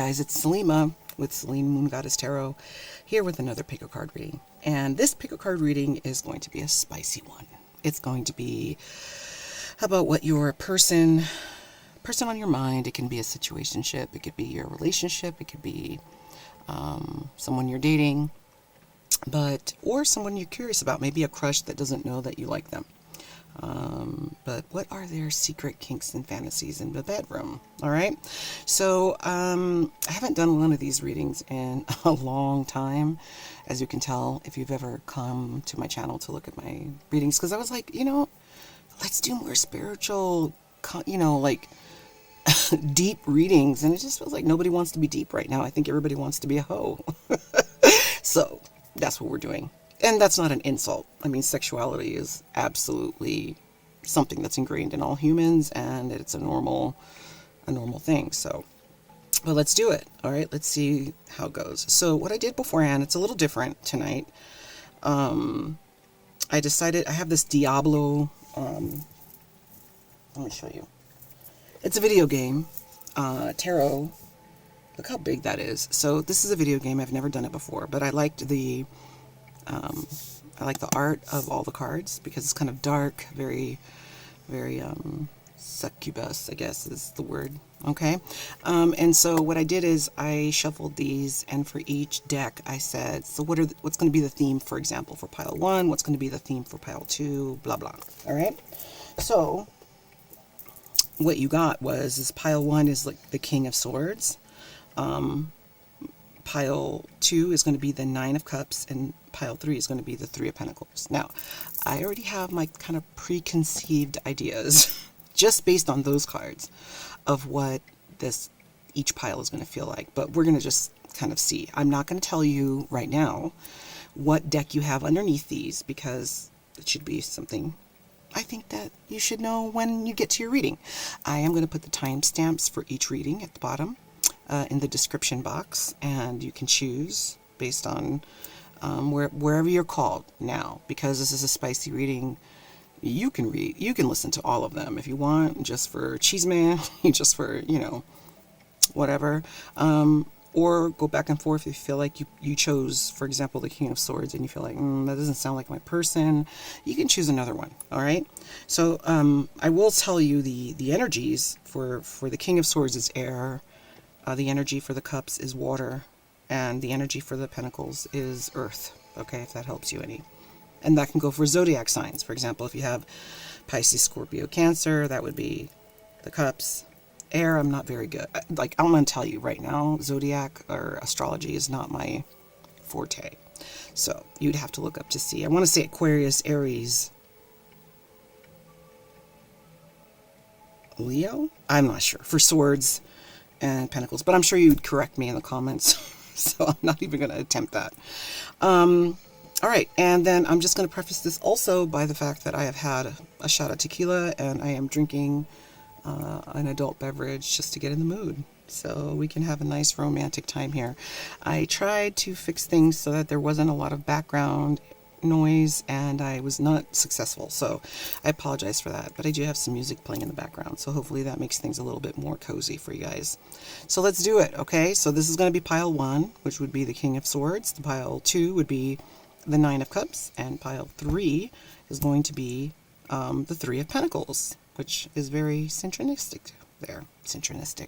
guys, it's Selene with Selene Moon Goddess Tarot, here with another pick a card reading. And this pick a card reading is going to be a spicy one. It's going to be about what your person on your mind. It can be a situationship, it could be your relationship, it could be someone you're dating, or someone you're curious about, maybe a crush that doesn't know that you like them. But what are their secret kinks and fantasies in the bedroom? All right. So, I haven't done one of these readings in a long time, as you can tell, if you've ever come to my channel to look at my readings, because I was like, let's do more spiritual, like deep readings. And it just feels like nobody wants to be deep right now. I think everybody wants to be a hoe. So that's what we're doing. And that's not an insult. I mean, sexuality is absolutely something that's ingrained in all humans, and it's a normal thing. So, well, let's do it. All right, let's see how it goes. So what I did beforehand, it's a little different tonight. I decided I have this Diablo. Let me show you. It's a video game, tarot. Look how big that is. So this is a video game. I've never done it before, but I liked the art of all the cards because it's kind of dark, very, very succubus, I guess is the word. Okay. And so what I did is I shuffled these, and for each deck I said, so what's going to be the theme, for example, for pile 1, what's going to be the theme for pile 2, blah, blah. All right. So what you got is pile 1 is like the King of Swords. Pile 2 is going to be the 9 of Cups, and pile 3 is going to be the 3 of Pentacles. Now, I already have my kind of preconceived ideas, just based on those cards, of what each pile is going to feel like. But we're going to just kind of see. I'm not going to tell you right now what deck you have underneath these, because it should be something I think that you should know when you get to your reading. I am going to put the timestamps for each reading at the bottom in the description box, and you can choose based on wherever you're called now. Because this is a spicy reading, you can listen to all of them if you want, just for cheeseman, just for whatever, or go back and forth if you feel like you chose, for example, the King of Swords, and you feel like that doesn't sound like my person. You can choose another one. All right. So I will tell you the energies for the King of Swords is air. The energy for the Cups is water, and the energy for the Pentacles is earth. Okay, if that helps you any. And that can go for zodiac signs. For example, if you have Pisces, Scorpio, Cancer, that would be the Cups. Air, I'm not very good. I'm going to tell you right now, zodiac or astrology is not my forte. So you'd have to look up to see. I want to say Aquarius, Aries, Leo? I'm not sure. For Swords and Pentacles, but I'm sure you'd correct me in the comments. So I'm not even going to attempt that. All right, and then I'm just going to preface this also by the fact that I have had a shot of tequila, and I am drinking an adult beverage just to get in the mood, so we can have a nice romantic time here. I tried to fix things so that there wasn't a lot of background noise, and I was not successful, so I apologize for that. But I do have some music playing in the background, so hopefully that makes things a little bit more cozy for you guys. So let's do it. Okay, so this is going to be pile 1, which would be the King of Swords. The pile 2 would be the 9 of Cups, and pile 3 is going to be the 3 of Pentacles, which is very synchronistic there. Synchronistic.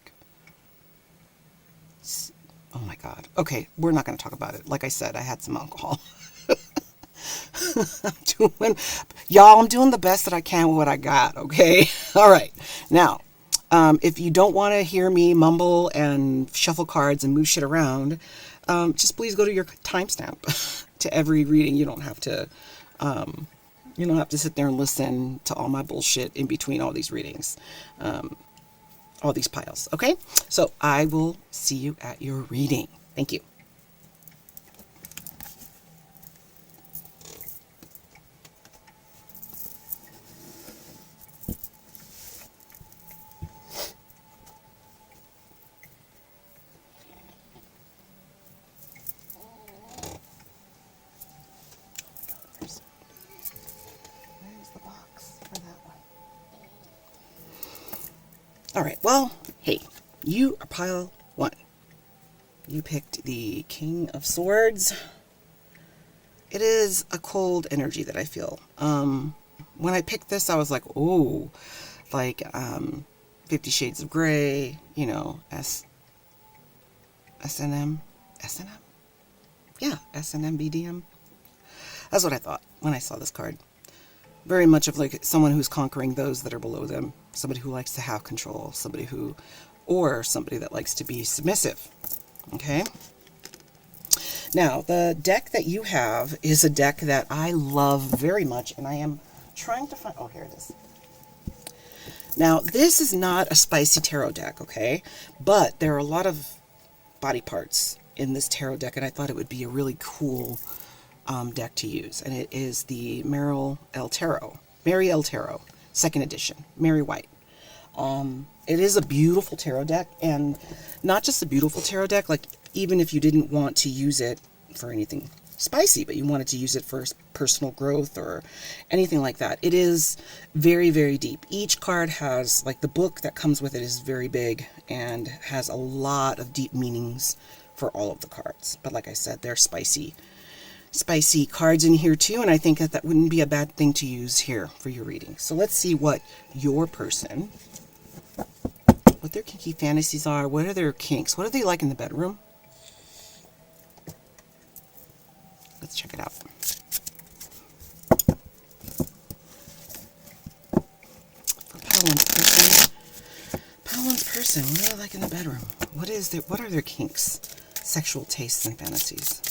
Oh my God. Okay, we're not going to talk about it. Like I said, I had some alcohol. I'm doing the best that I can with what I got, okay? All right. Now, if you don't want to hear me mumble and shuffle cards and move shit around, just please go to your timestamp to every reading. You don't have to sit there and listen to all my bullshit in between all these readings, all these piles, okay? So I will see you at your reading. Thank you. All right, well, hey, you are pile 1. You picked the King of Swords. It is a cold energy that I feel. When I picked this, I was like, oh, like 50 Shades of Grey, you know, S&M? S&M? Yeah, S&M BDM. That's what I thought when I saw this card. Very much of like someone who's conquering those that are below them. Somebody who likes to have control. Or somebody that likes to be submissive. Okay? Now, the deck that you have is a deck that I love very much, and I am trying to find... Oh, here it is. Now, this is not a spicy tarot deck, okay? But there are a lot of body parts in this tarot deck, and I thought it would be a really cool deck to use. And it is the Mary L. Tarot, 2nd edition, Mary White. It is a beautiful tarot deck, and not just a beautiful tarot deck, like even if you didn't want to use it for anything spicy, but you wanted to use it for personal growth or anything like that. It is very, very deep. Each card has, like, the book that comes with it is very big and has a lot of deep meanings for all of the cards. But like I said, they're spicy cards in here too, and I think that wouldn't be a bad thing to use here for your reading. So let's see what your person, what their kinky fantasies are, what are their kinks, what are they like in the bedroom? Let's check it out. For Pile One's person, what do they like in the bedroom? What are their kinks, sexual tastes and fantasies?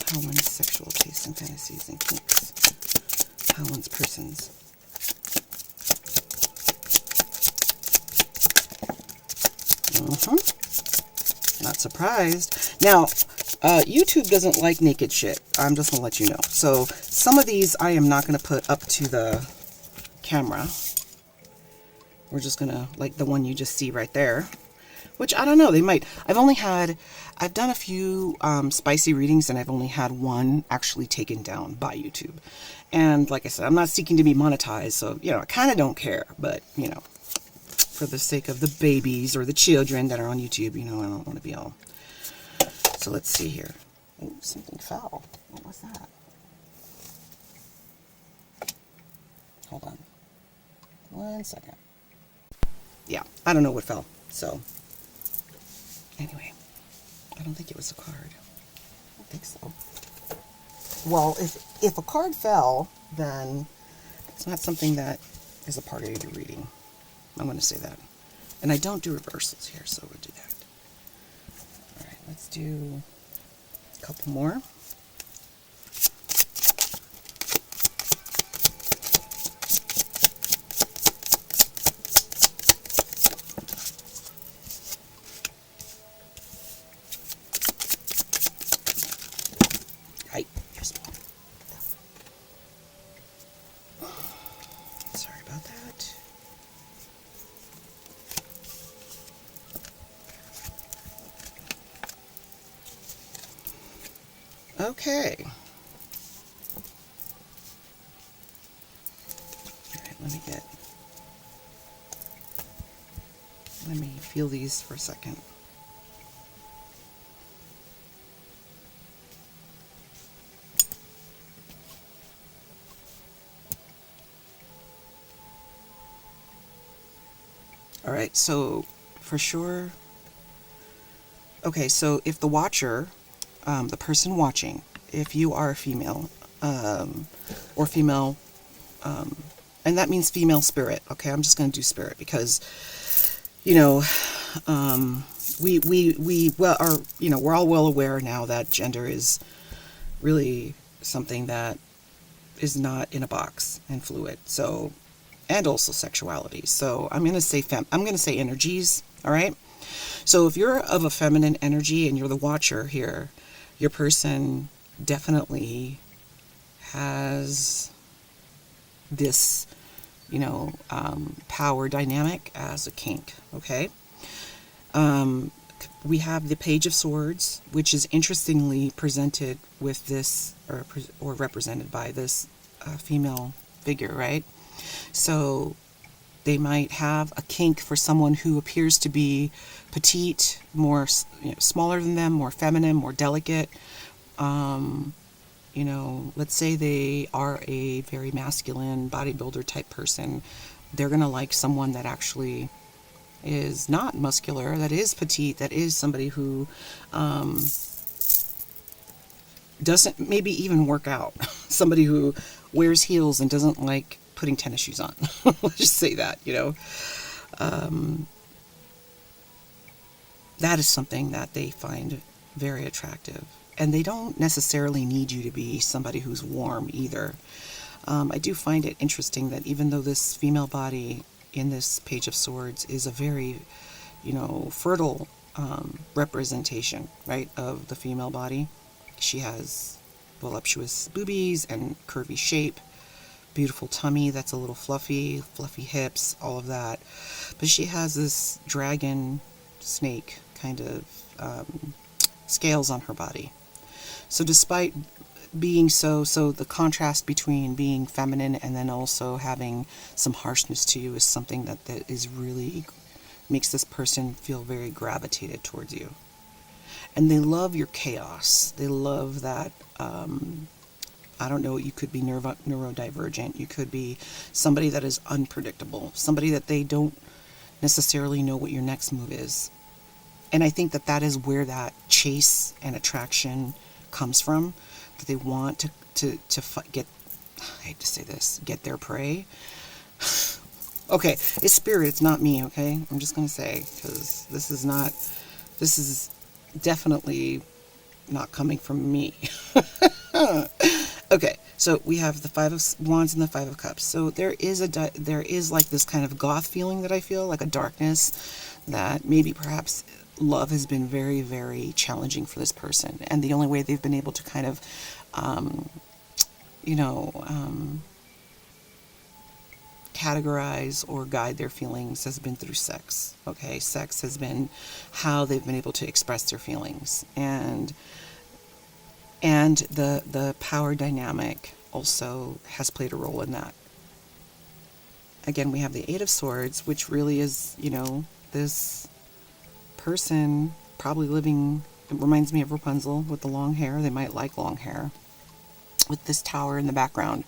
Pile One's sexual tastes and fantasies and kinks. Pile One's persons. Not surprised. Now, YouTube doesn't like naked shit. I'm just going to let you know. So, some of these I am not going to put up to the camera. We're just going to, like the one you just see right there. Which, I don't know, they might. I've done a few spicy readings, and I've only had one actually taken down by YouTube. And, like I said, I'm not seeking to be monetized, so, you know, I kind of don't care. But, you know, for the sake of the babies or the children that are on YouTube, you know, I don't want to be all... So let's see here. Oh, something fell. What was that? Hold on. 1 second. Yeah, I don't know what fell. So, anyway, I don't think it was a card. I don't think so. Well, if a card fell, then it's not something that is a part of your reading. I'm going to say that. And I don't do reversals here, so we'll do that. Let's do a couple more. Right, here's one. Sorry about that. Okay. Alright, let me feel these for a second. Alright, so for sure. Okay, so if the watcher, the person watching, if you are a female, or female, and that means female spirit, okay, I'm just going to do spirit because, you know, we're all well aware now that gender is really something that is not in a box and fluid, so, and also sexuality, so I'm going to say energies, all right? So if you're of a feminine energy and you're the watcher here, your person definitely has this, you know, power dynamic as a kink, okay? We have the Page of Swords, which is interestingly presented with this, or represented by this female figure, right? So They might have a kink for someone who appears to be petite, more, smaller than them, more feminine, more delicate. Let's say they are a very masculine bodybuilder type person. They're going to like someone that actually is not muscular, that is petite, that is somebody who doesn't maybe even work out. Somebody who wears heels and doesn't like putting tennis shoes on. Let's just say that, that is something that they find very attractive. And they don't necessarily need you to be somebody who's warm either. I do find it interesting that even though this female body in this Page of Swords is a very, fertile representation, right, of the female body. She has voluptuous boobies and curvy shape, beautiful tummy that's a little fluffy hips, all of that. But she has this dragon snake kind of scales on her body. So despite being so the contrast between being feminine and then also having some harshness to you is something that is really makes this person feel very gravitated towards you. And they love your chaos. They love that, I don't know, you could be neurodivergent. You could be somebody that is unpredictable. Somebody that they don't necessarily know what your next move is. And I think that is where that chase and attraction comes from. That they want to get, I hate to say this, get their prey. Okay, it's spirit, it's not me, okay? I'm just going to say, because this is definitely not coming from me. Okay, so we have the Five of Wands and the Five of Cups. So there is like this kind of goth feeling that I feel, like a darkness, that maybe perhaps love has been very, very challenging for this person. And the only way they've been able to kind of, categorize or guide their feelings has been through sex. Okay, sex has been how they've been able to express their feelings, and the power dynamic also has played a role in that. Again, we have the Eight of Swords, which really is, this person probably living, it reminds me of Rapunzel with the long hair. They might like long hair, with this tower in the background,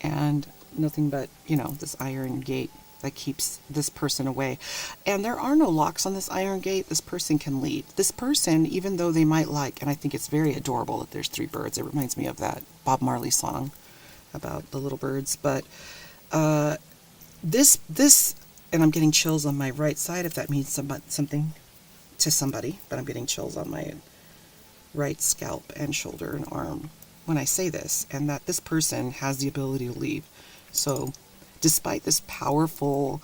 and nothing but, this iron gate that keeps this person away. And there are no locks on this iron gate. This person can leave. This person, even though they might like, and I think it's very adorable that there's three birds. It reminds me of that Bob Marley song about the little birds. But this, and I'm getting chills on my right side, if that means something to somebody, but I'm getting chills on my right scalp and shoulder and arm when I say this, and that this person has the ability to leave. So despite this powerful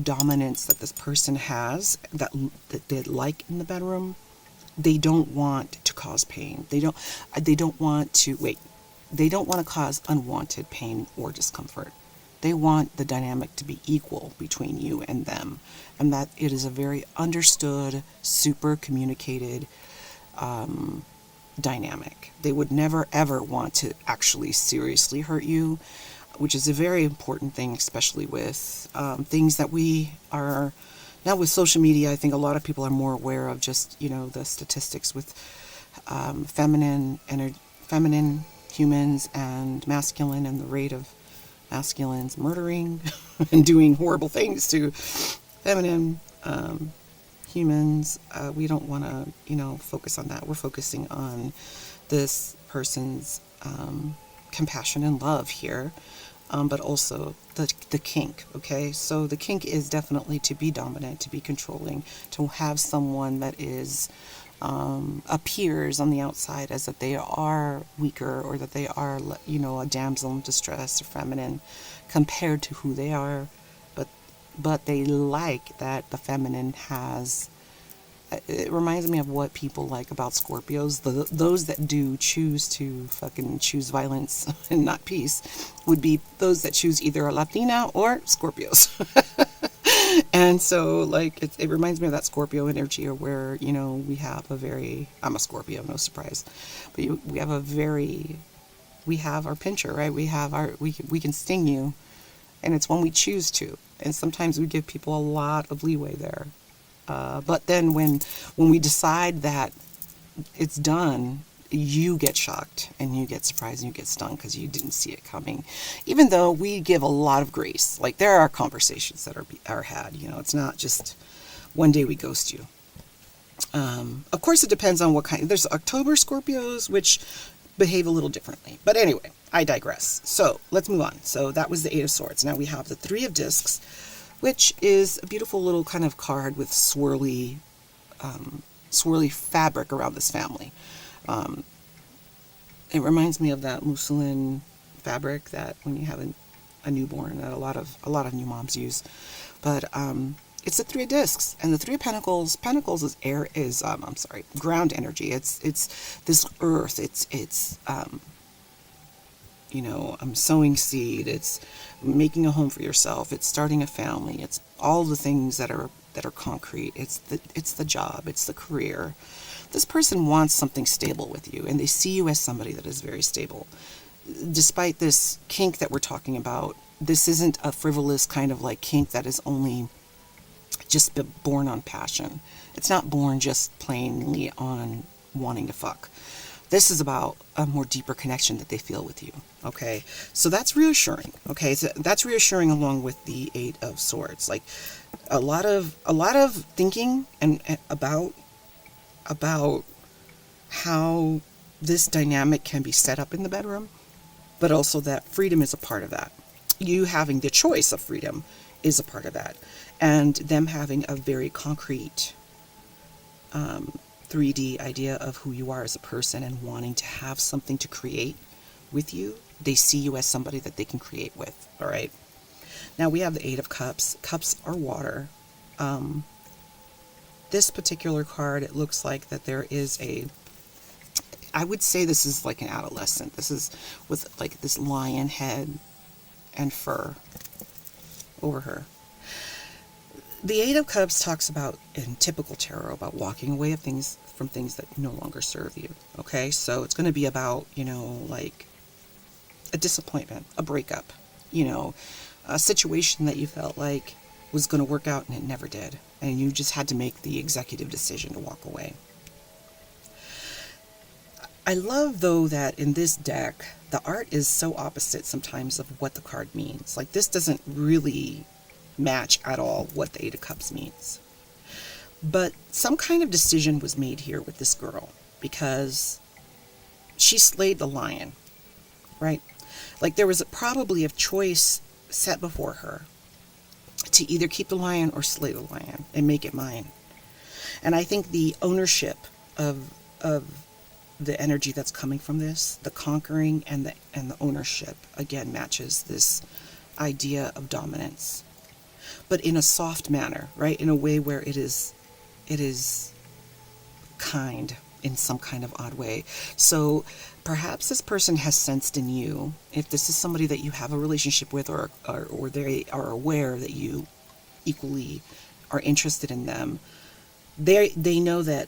dominance that this person has, that they like in the bedroom, they don't want to cause pain. They don't want to cause unwanted pain or discomfort. They want the dynamic to be equal between you and them, and that it is a very understood, super communicated dynamic. They would never ever want to actually seriously hurt you, which is a very important thing, especially with things that we are now with social media. I think a lot of people are more aware of just, the statistics with feminine humans and masculine, and the rate of masculines murdering and doing horrible things to feminine humans. We don't want to, focus on that. We're focusing on this person's compassion and love here. But also the kink, okay? So the kink is definitely to be dominant, to be controlling, to have someone that is, appears on the outside as that they are weaker, or that they are, a damsel in distress or feminine compared to who they are. But they like that the feminine has, it reminds me of what people like about Scorpios. Those that do choose to fucking choose violence and not peace would be those that choose either a Latina or Scorpios. And so, like, it reminds me of that Scorpio energy, or where, we have I'm a Scorpio, no surprise, but we have our pincher, right? We can sting you, and it's when we choose to. And sometimes we give people a lot of leeway there. But then when we decide that it's done, you get shocked and you get surprised and you get stung because you didn't see it coming. Even though we give a lot of grace, like there are conversations that are had. You know, it's not just one day we ghost you. Of course, it depends on what kind. There's October Scorpios which behave a little differently. But anyway, I digress. So let's move on. So that was the Eight of Swords. Now we have the Three of Discs, which is a beautiful little kind of card with swirly fabric around this family. It reminds me of that mousseline fabric that when you have a newborn that a lot of new moms use. But it's the Three of Discs, and the Three of Pentacles. Pentacles is ground energy. It's this earth. It's sowing seed. It's making a home for yourself. It's starting a family. It's all the things that are concrete. It's the job. It's the career. This person wants something stable with you, and they see you as somebody that is very stable. Despite this kink that we're talking about, this isn't a frivolous kind of like kink that is only just born on passion. It's not born just plainly on wanting to fuck. This is about a more deeper connection that they feel with you. Okay, so that's reassuring. Okay, so that's reassuring along with the Eight of Swords. Like a lot of thinking and about how this dynamic can be set up in the bedroom, but also that freedom is a part of that. You having the choice of freedom is a part of that, and them having a very concrete 3D idea of who you are as a person and wanting to have something to create with you. They see you as somebody that they can create with. All right. Now we have the Eight of Cups. Cups are water. This particular card, it looks like that there is I would say this is like an adolescent. This is with like this lion head and fur over her. The Eight of Cups talks about, in typical tarot, about walking away from things that no longer serve you. Okay, so it's going to be about, like a disappointment, a breakup, a situation that you felt like was going to work out and it never did. And you just had to make the executive decision to walk away. I love, though, that in this deck, the art is so opposite sometimes of what the card means. Like, this doesn't really match at all what the Eight of Cups means. But some kind of decision was made here with this girl, because she slayed the lion, right? Like, there was probably a choice set before her to either keep the lion or slay the lion and make it mine. And I think the ownership of the energy that's coming from this, the conquering and the ownership, again matches this idea of dominance, but in a soft manner, right? In a way where it is kind in some kind of odd way. So perhaps this person has sensed in you, if this is somebody that you have a relationship with, or they are aware that you equally are interested in them, they know that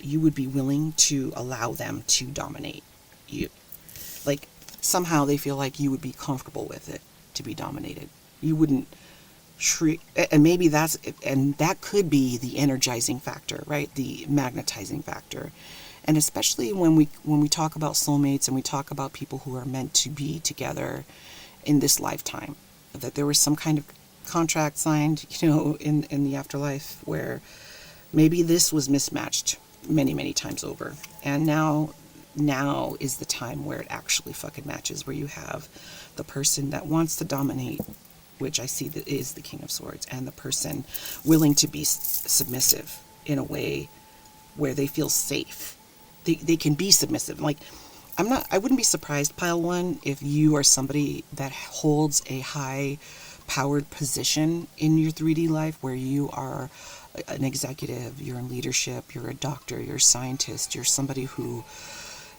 you would be willing to allow them to dominate you. Like, somehow they feel like you would be comfortable with it, to be dominated. You wouldn't shriek, and maybe that could be the energizing factor, right? The magnetizing factor. And especially when we talk about soulmates and we talk about people who are meant to be together in this lifetime, that there was some kind of contract signed, in the afterlife, where maybe this was mismatched many, many times over. And now is the time where it actually fucking matches, where you have the person that wants to dominate, which I see that is the King of Swords, and the person willing to be submissive in a way where they feel safe. They can be submissive. Like, I wouldn't be surprised, Pile 1, if you are somebody that holds a high powered position in your 3D life, where you are an executive, you're in leadership, you're a doctor, you're a scientist, you're somebody who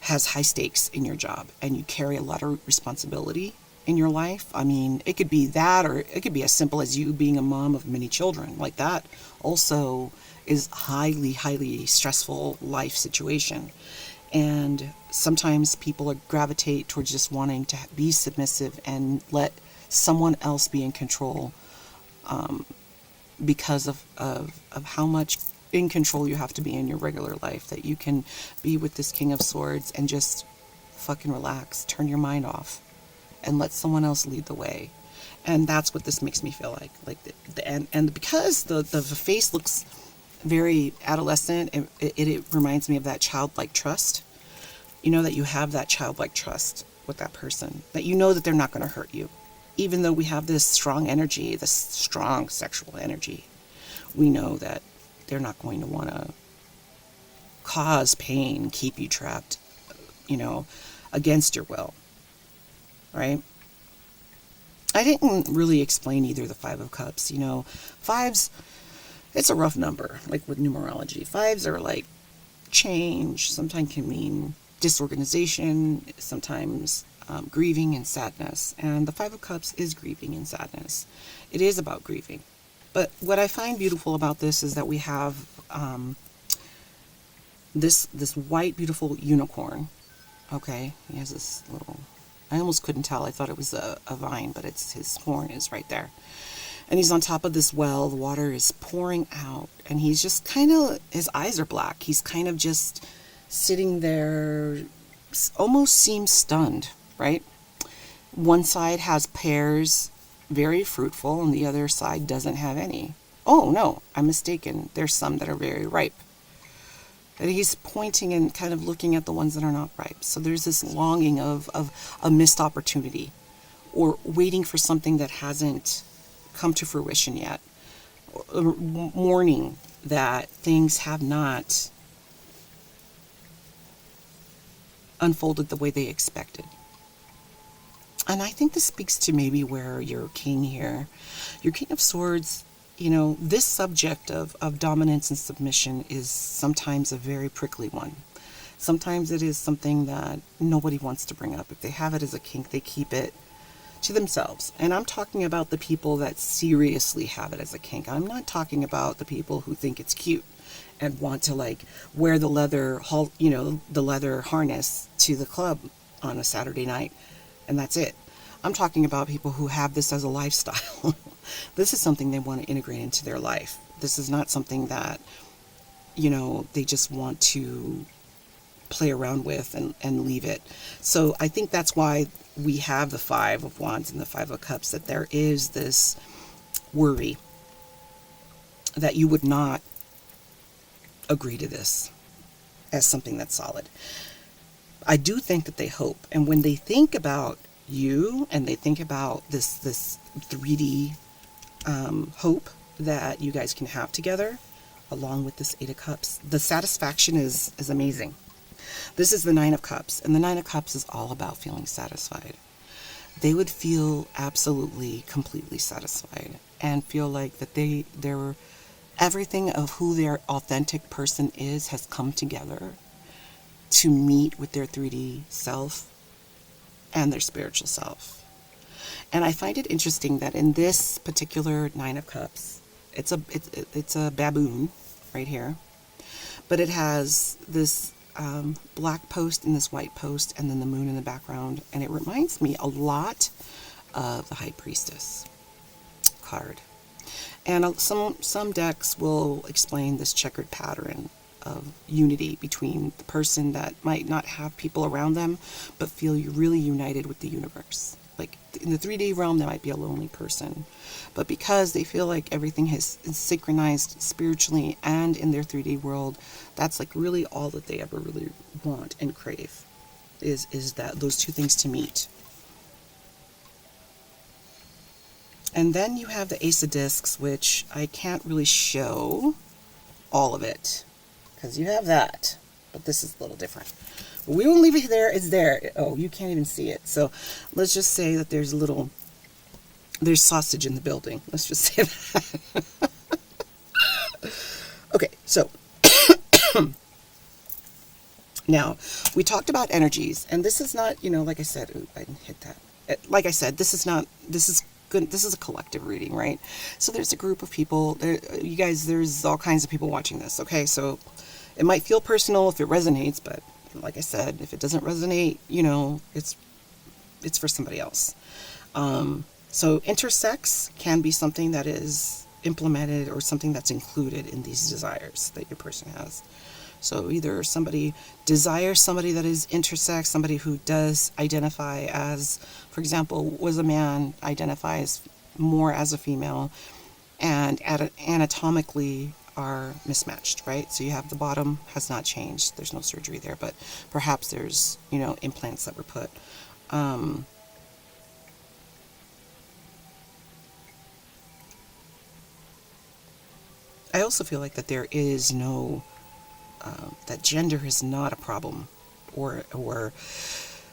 has high stakes in your job, and you carry a lot of responsibility in your life. I mean, it could be that, or it could be as simple as you being a mom of many children. Like, that also is highly, highly stressful life situation. And sometimes people gravitate towards just wanting to be submissive and let someone else be in control because of how much in control you have to be in your regular life, that you can be with this King of Swords and just fucking relax, turn your mind off, and let someone else lead the way. And that's what this makes me feel like and because the face looks very adolescent, it reminds me of that childlike trust. That you have that childlike trust with that person, that you know that they're not going to hurt you. Even though we have this strong energy, this strong sexual energy, we know that they're not going to want to cause pain, keep you trapped, against your will, right? I didn't really explain either the Five of Cups. Fives, it's a rough number, like with numerology. Fives are like change, sometimes can mean disorganization, sometimes grieving and sadness. And the Five of Cups is grieving and sadness. It is about grieving. But what I find beautiful about this is that we have this white, beautiful unicorn. Okay, he has this little, I almost couldn't tell. I thought it was a vine, but it's his horn is right there. And he's on top of this well. The water is pouring out. And he's just his eyes are black. He's kind of just sitting there, almost seems stunned, right? One side has pears, very fruitful, and the other side doesn't have any. Oh, no, I'm mistaken. There's some that are very ripe. And he's pointing and kind of looking at the ones that are not ripe. So there's this longing of a missed opportunity, or waiting for something that hasn't come to fruition yet, or mourning that things have not unfolded the way they expected. And I think this speaks to maybe where your king here, your King of Swords, this subject of dominance and submission is sometimes a very prickly one. Sometimes it is something that nobody wants to bring up. If they have it as a kink, they keep it to themselves. And I'm talking about the people that seriously have it as a kink. I'm not talking about the people who think it's cute and want to wear the leather harness to the club on a Saturday night, and that's it. I'm talking about people who have this as a lifestyle. This is something they want to integrate into their life. This is not something that, they just want to play around with and leave it. So I think that's why we have the Five of Wands and the Five of Cups, that there is this worry that you would not agree to this as something that's solid. I do think that they hope. And when they think about you and they think about this 3D hope that you guys can have together, along with this Eight of Cups, the satisfaction is amazing. This is the Nine of Cups, and the Nine of Cups is all about feeling satisfied. They would feel absolutely, completely satisfied and feel like that they're everything of who their authentic person is has come together to meet with their 3D self and their spiritual self. And I find it interesting that in this particular Nine of Cups, it's a baboon right here, but it has this black post and this white post, and then the moon in the background, and it reminds me a lot of the High Priestess card. And some decks will explain this checkered pattern of unity between the person that might not have people around them, but feel really united with the universe. Like in the 3D realm, they might be a lonely person, but because they feel like everything is synchronized spiritually and in their 3D world, that's like really all that they ever really want and crave, is that those two things to meet. And then you have the Ace of Discs, which I can't really show all of it, because you have that, but this is a little different. We won't leave it there. It's there. Oh, you can't even see it. So let's just say that there's sausage in the building. Let's just say that. Okay, so now we talked about energies, and this is not, like I said, ooh, I didn't hit that. Like I said, this is good. This is a collective reading, right? So there's a group of people. You guys, there's all kinds of people watching this. Okay, so it might feel personal if it resonates, but like I said, if it doesn't resonate, it's for somebody else. So intersex can be something that is implemented or something that's included in these desires that your person has. So either somebody desires somebody that is intersex, somebody who does identify as, for example, was a man, identifies more as a female, and anatomically are mismatched, right? So you have the bottom has not changed. There's no surgery there, but perhaps there's, implants that were put. I also feel like that there is no, that gender is not a problem, or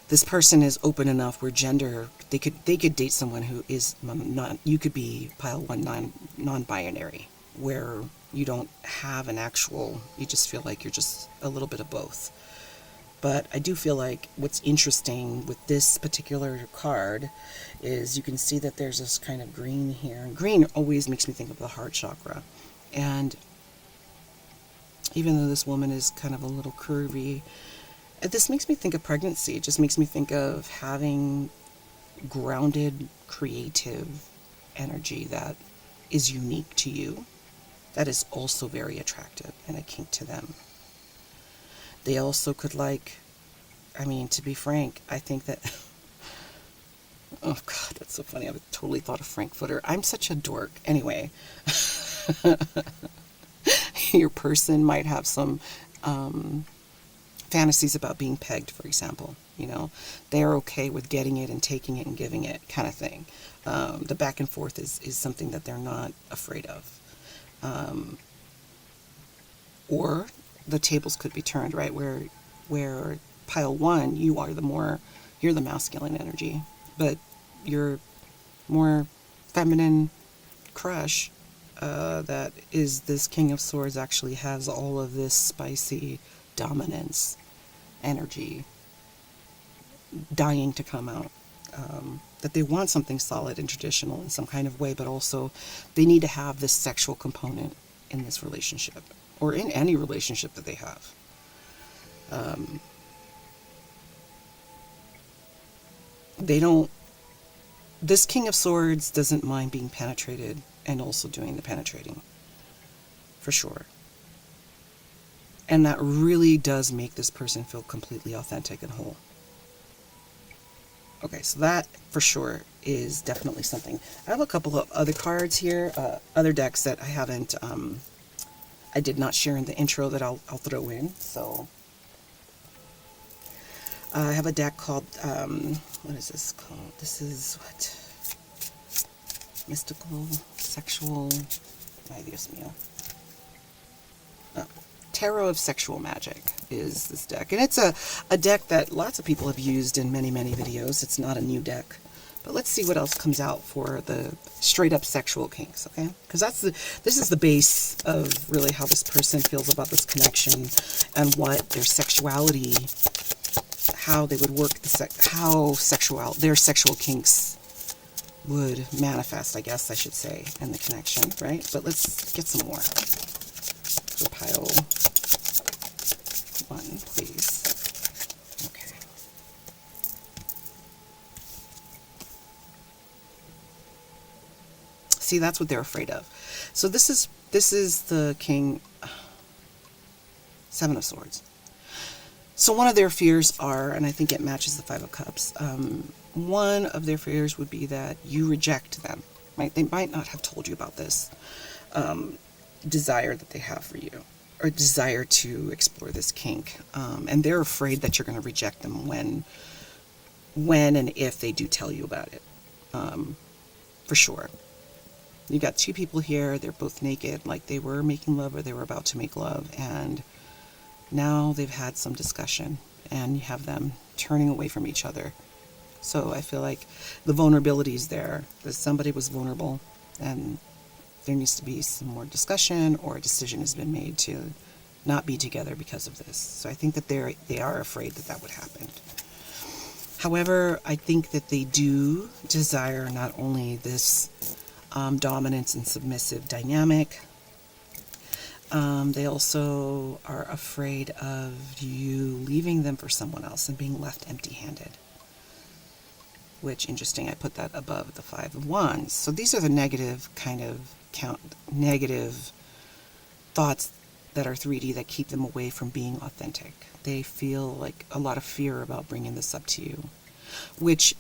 this person is open enough where gender, they could date someone who is not, you could be pile one non-binary, where you don't have an actual, you just feel like you're just a little bit of both. But I do feel like what's interesting with this particular card is you can see that there's this kind of green here. And green always makes me think of the heart chakra. And even though this woman is kind of a little curvy, this makes me think of pregnancy. It just makes me think of having grounded, creative energy that is unique to you, that is also very attractive and a kink to them. They also could to be frank, I think that, oh God, that's so funny. I totally thought of Frankfurter. I'm such a dork. Anyway, your person might have some fantasies about being pegged, for example. They're okay with getting it and taking it and giving it kind of thing. The back and forth is something that they're not afraid of. Or the tables could be turned, right? Where pile one, you're the masculine energy, but your more feminine crush, that is this King of Swords, actually has all of this spicy dominance energy dying to come out. That they want something solid and traditional in some kind of way, but also they need to have this sexual component in this relationship, or in any relationship that they have. This King of Swords doesn't mind being penetrated and also doing the penetrating, for sure. And that really does make this person feel completely authentic and whole. Okay, so that for sure is definitely something. I have a couple of other cards here, other decks that I did not share in the intro that I'll throw in. So I have a deck called, what is this called? This is what? Mystical, sexual, ay Dios mío. Tarot of Sexual Magic is this deck. And it's a deck that lots of people have used in many, many videos. It's not a new deck. But let's see what else comes out for the straight up sexual kinks, okay? Because this is the base of really how this person feels about this connection and what their sexuality, how they would work, their sexual kinks would manifest, I guess I should say, in the connection, right? But let's get some more. For pile one, please. Okay. See, that's what they're afraid of. So this is the King, Seven of Swords. So one of their fears are, and I think it matches the Five of Cups, one of their fears would be that you reject them, right? They might not have told you about this desire that they have for you, or desire to explore this kink. And they're afraid that you're going to reject them when and if they do tell you about it, for sure. You got two people here, they're both naked, like they were making love or they were about to make love, and now they've had some discussion, and you have them turning away from each other. So I feel like the vulnerability is there, that somebody was vulnerable, and there needs to be some more discussion, or a decision has been made to not be together because of this. So I think that they are afraid that would happen. However, I think that they do desire not only this dominance and submissive dynamic, they also are afraid of you leaving them for someone else and being left empty-handed. which, interesting, I put that above the 5 of Wands. So these are the negative kind of negative thoughts that are 3D that keep them away from being authentic. They feel like a lot of fear about bringing this up to you, which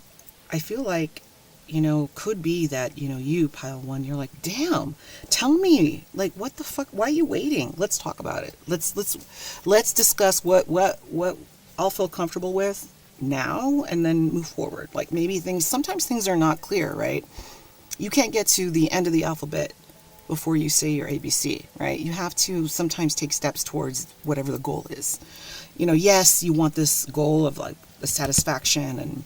I feel like, you know, could be that, you know, you, pile 1, you're like, damn, tell me, like, what the fuck, why are you waiting? Let's talk about it. Let's discuss what I'll feel comfortable with now, and then move forward. Like, maybe sometimes things are not clear, right? You can't get to the end of the alphabet before you say your ABC, right? You have to sometimes take steps towards whatever the goal is. You know, yes, you want this goal of like the satisfaction and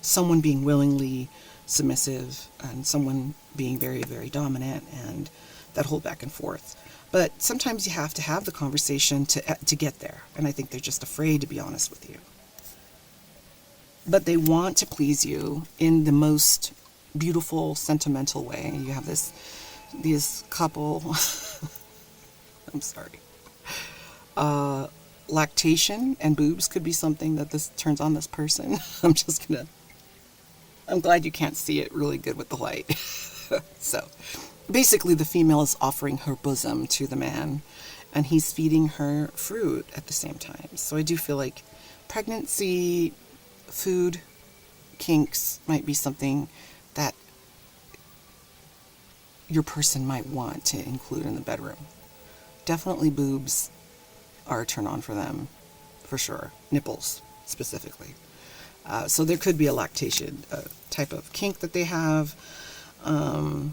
someone being willingly submissive and someone being very, very dominant, and that whole back and forth. But sometimes you have to have the conversation to get there. And I think they're just afraid to be honest with you. But they want to please you in the most beautiful, sentimental way. You have this couple, I'm sorry. Lactation and boobs could be something that this turns on this person. I'm glad you can't see it really good with the light. So basically the female is offering her bosom to the man, and he's feeding her fruit at the same time. So I do feel like pregnancy, food, kinks might be something that your person might want to include in the bedroom. Definitely boobs are a turn on for them, for sure. Nipples, specifically. So there could be a lactation type of kink that they have. I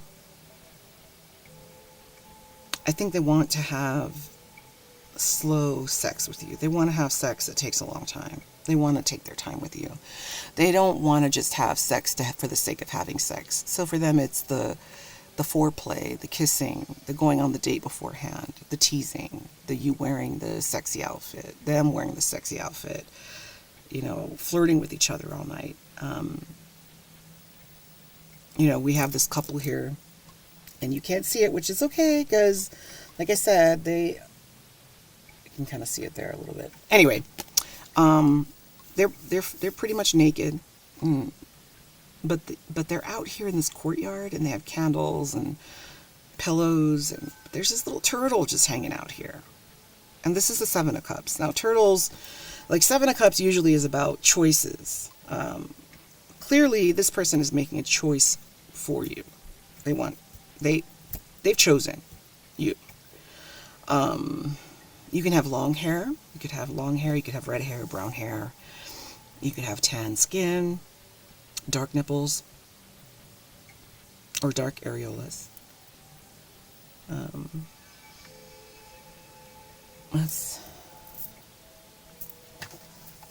think they want to have slow sex with you. They want to have sex that takes a long time. They want to take their time with you. They don't want to just have sex for the sake of having sex. So for them, it's the foreplay, the kissing, the going on the date beforehand, the teasing, the you wearing the sexy outfit, them wearing the sexy outfit, you know, flirting with each other all night. You know, we have this couple here, and you can't see it, which is okay, because, like I said, you can kind of see it there a little bit. Anyway, they're pretty much naked, but they're out here in this courtyard, and they have candles and pillows, and there's this little turtle just hanging out here. And this is the 7 of Cups. Now, turtles, like 7 of Cups usually is about choices. Clearly, this person is making a choice for you. They've chosen you. You can have long hair. You could have long hair. You could have red hair, brown hair. You could have tan skin, dark nipples, or dark areolas.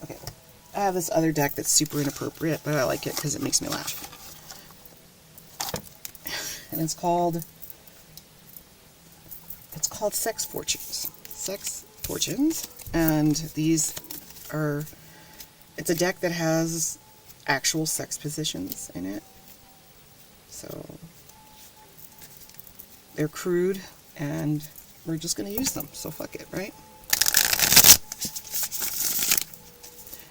Okay. I have this other deck that's super inappropriate, but I like it because it makes me laugh. And it's called Sex Fortunes. Sex Fortunes. And it's a deck that has actual sex positions in it. So they're crude, and we're just going to use them. So fuck it, right?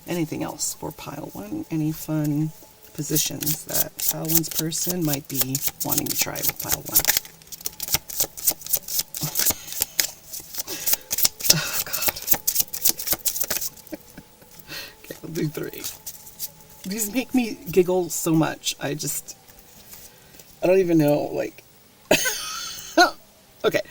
Anything else for pile 1? Any fun positions that pile 1's person might be wanting to try with pile 1? Oh, God. Okay, we'll do 3. These make me giggle so much. I don't even know, like... Okay,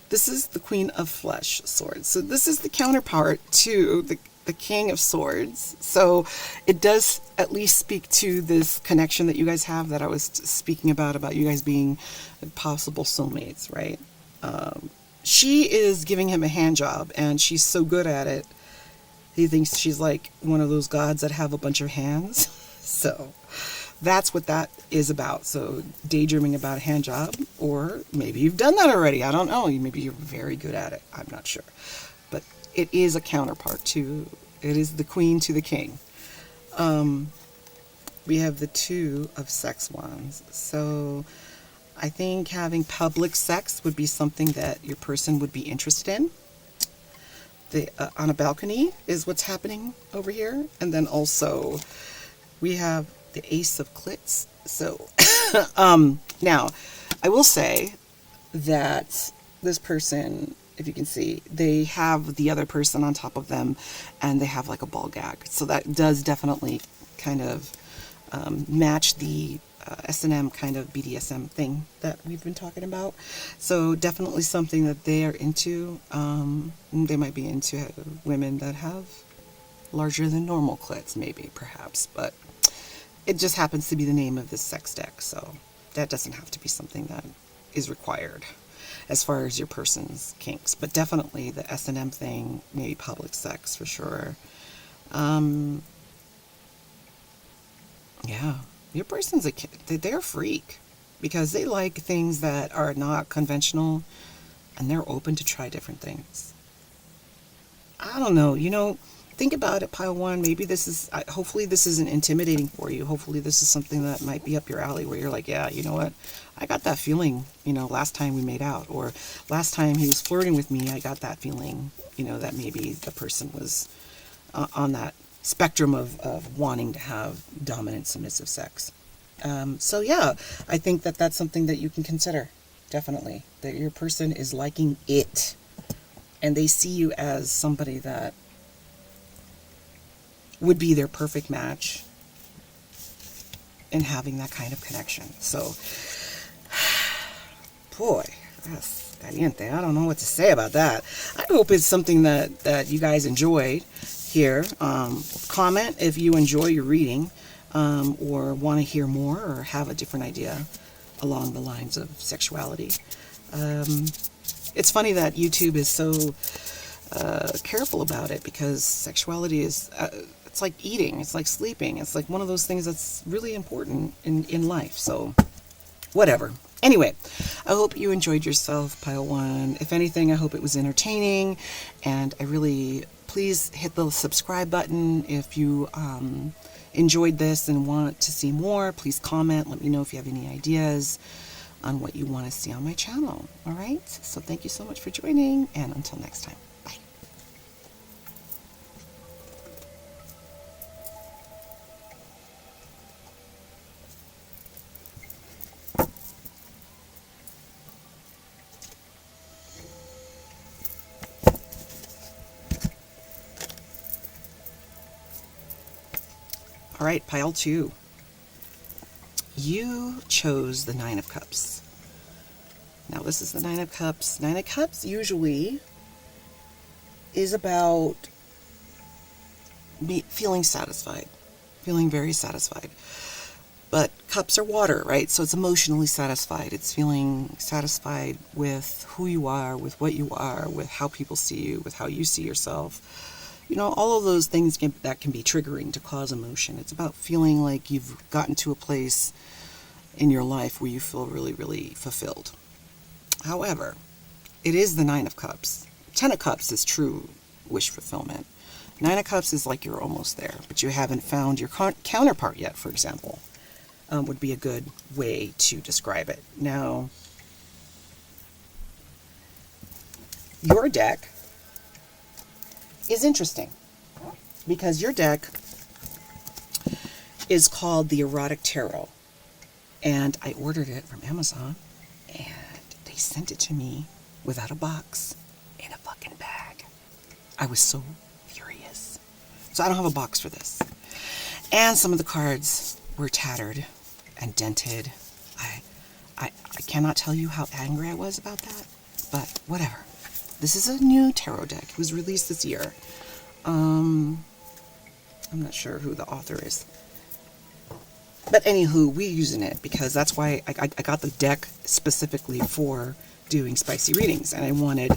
this is the Queen of Flesh Swords. So this is the counterpart to the King of Swords. So it does at least speak to this connection that you guys have that I was speaking about you guys being possible soulmates, right? She is giving him a hand job, and she's so good at it. He thinks she's like one of those gods that have a bunch of hands. So that's what that is about. So daydreaming about a hand job, or maybe you've done that already. I don't know. Maybe you're very good at it. I'm not sure. But it is a counterpart to, it is the queen to the king. We have the 2 of sex wands. So I think having public sex would be something that your person would be interested in. On a balcony is what's happening over here. And then also we have the Ace of Clits. So, now, I will say that this person, if you can see, they have the other person on top of them, and they have like a ball gag. So that does definitely kind of match the S&M kind of BDSM thing that we've been talking about. So definitely something that they are into. They might be into women that have larger than normal clits, maybe, perhaps, but it just happens to be the name of this sex deck, so that doesn't have to be something that is required as far as your person's kinks. But definitely the S&M thing, maybe public sex for sure. Yeah, your person's they're a freak because they like things that are not conventional, and they're open to try different things. I don't know, think about it, pile one. Maybe this is, hopefully this isn't intimidating for you. Hopefully this is something that might be up your alley where you're like, yeah, you know what? I got that feeling, last time we made out, or last time he was flirting with me, I got that feeling, that maybe the person was on that spectrum of wanting to have dominant, submissive sex. So yeah, I think that that's something that you can consider, definitely, that your person is liking it, and they see you as somebody that would be their perfect match in having that kind of connection. So, boy, that's caliente. I don't know what to say about that. I hope it's something that you guys enjoyed here. Comment if you enjoy your reading, or want to hear more, or have a different idea along the lines of sexuality. It's funny that YouTube is so careful about it, because sexuality is it's like eating, it's like sleeping, it's like one of those things that's really important in life. So whatever. Anyway, I hope you enjoyed yourself, pile one. If anything, I hope it was entertaining, and I really, please hit the subscribe button if you enjoyed this and want to see more. Please comment, let me know if you have any ideas on what you want to see on my channel. All right, so thank you so much for joining, and until next time. All right, pile two. You chose the Nine of Cups. Now this is the Nine of Cups. Nine of Cups usually is about feeling satisfied, feeling very satisfied. But cups are water, right? So it's emotionally satisfied. It's feeling satisfied with who you are, with what you are, with how people see you, with how you see yourself. All of those things that can be triggering to cause emotion. It's about feeling like you've gotten to a place in your life where you feel really, really fulfilled. However, it is the Nine of Cups. Ten of Cups is true wish fulfillment. Nine of Cups is like you're almost there, but you haven't found your counterpart yet, for example, would be a good way to describe it. Now, your deck is interesting, because your deck is called the Erotic Tarot, and I ordered it from Amazon, and they sent it to me without a box, in a fucking bag. I was so furious. So I don't have a box for this, and some of the cards were tattered and dented. I cannot tell you how angry I was about that, but whatever. This is a new tarot deck. It was released this year. I'm not sure who the author is. But anywho, we're using it because that's why I got the deck specifically for doing spicy readings. And I wanted,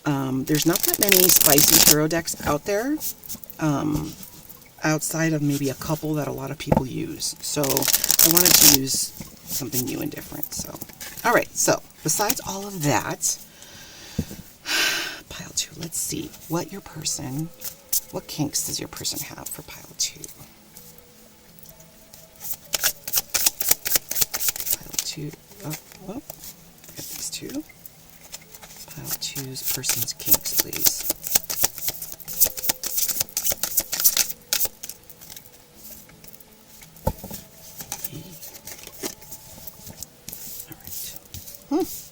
there's not that many spicy tarot decks out there, outside of maybe a couple that a lot of people use. So I wanted to use something new and different. So, all right. So besides all of that, pile two, let's see what kinks does your person have for pile two? Pile two, get these two. Pile two's person's kinks, please.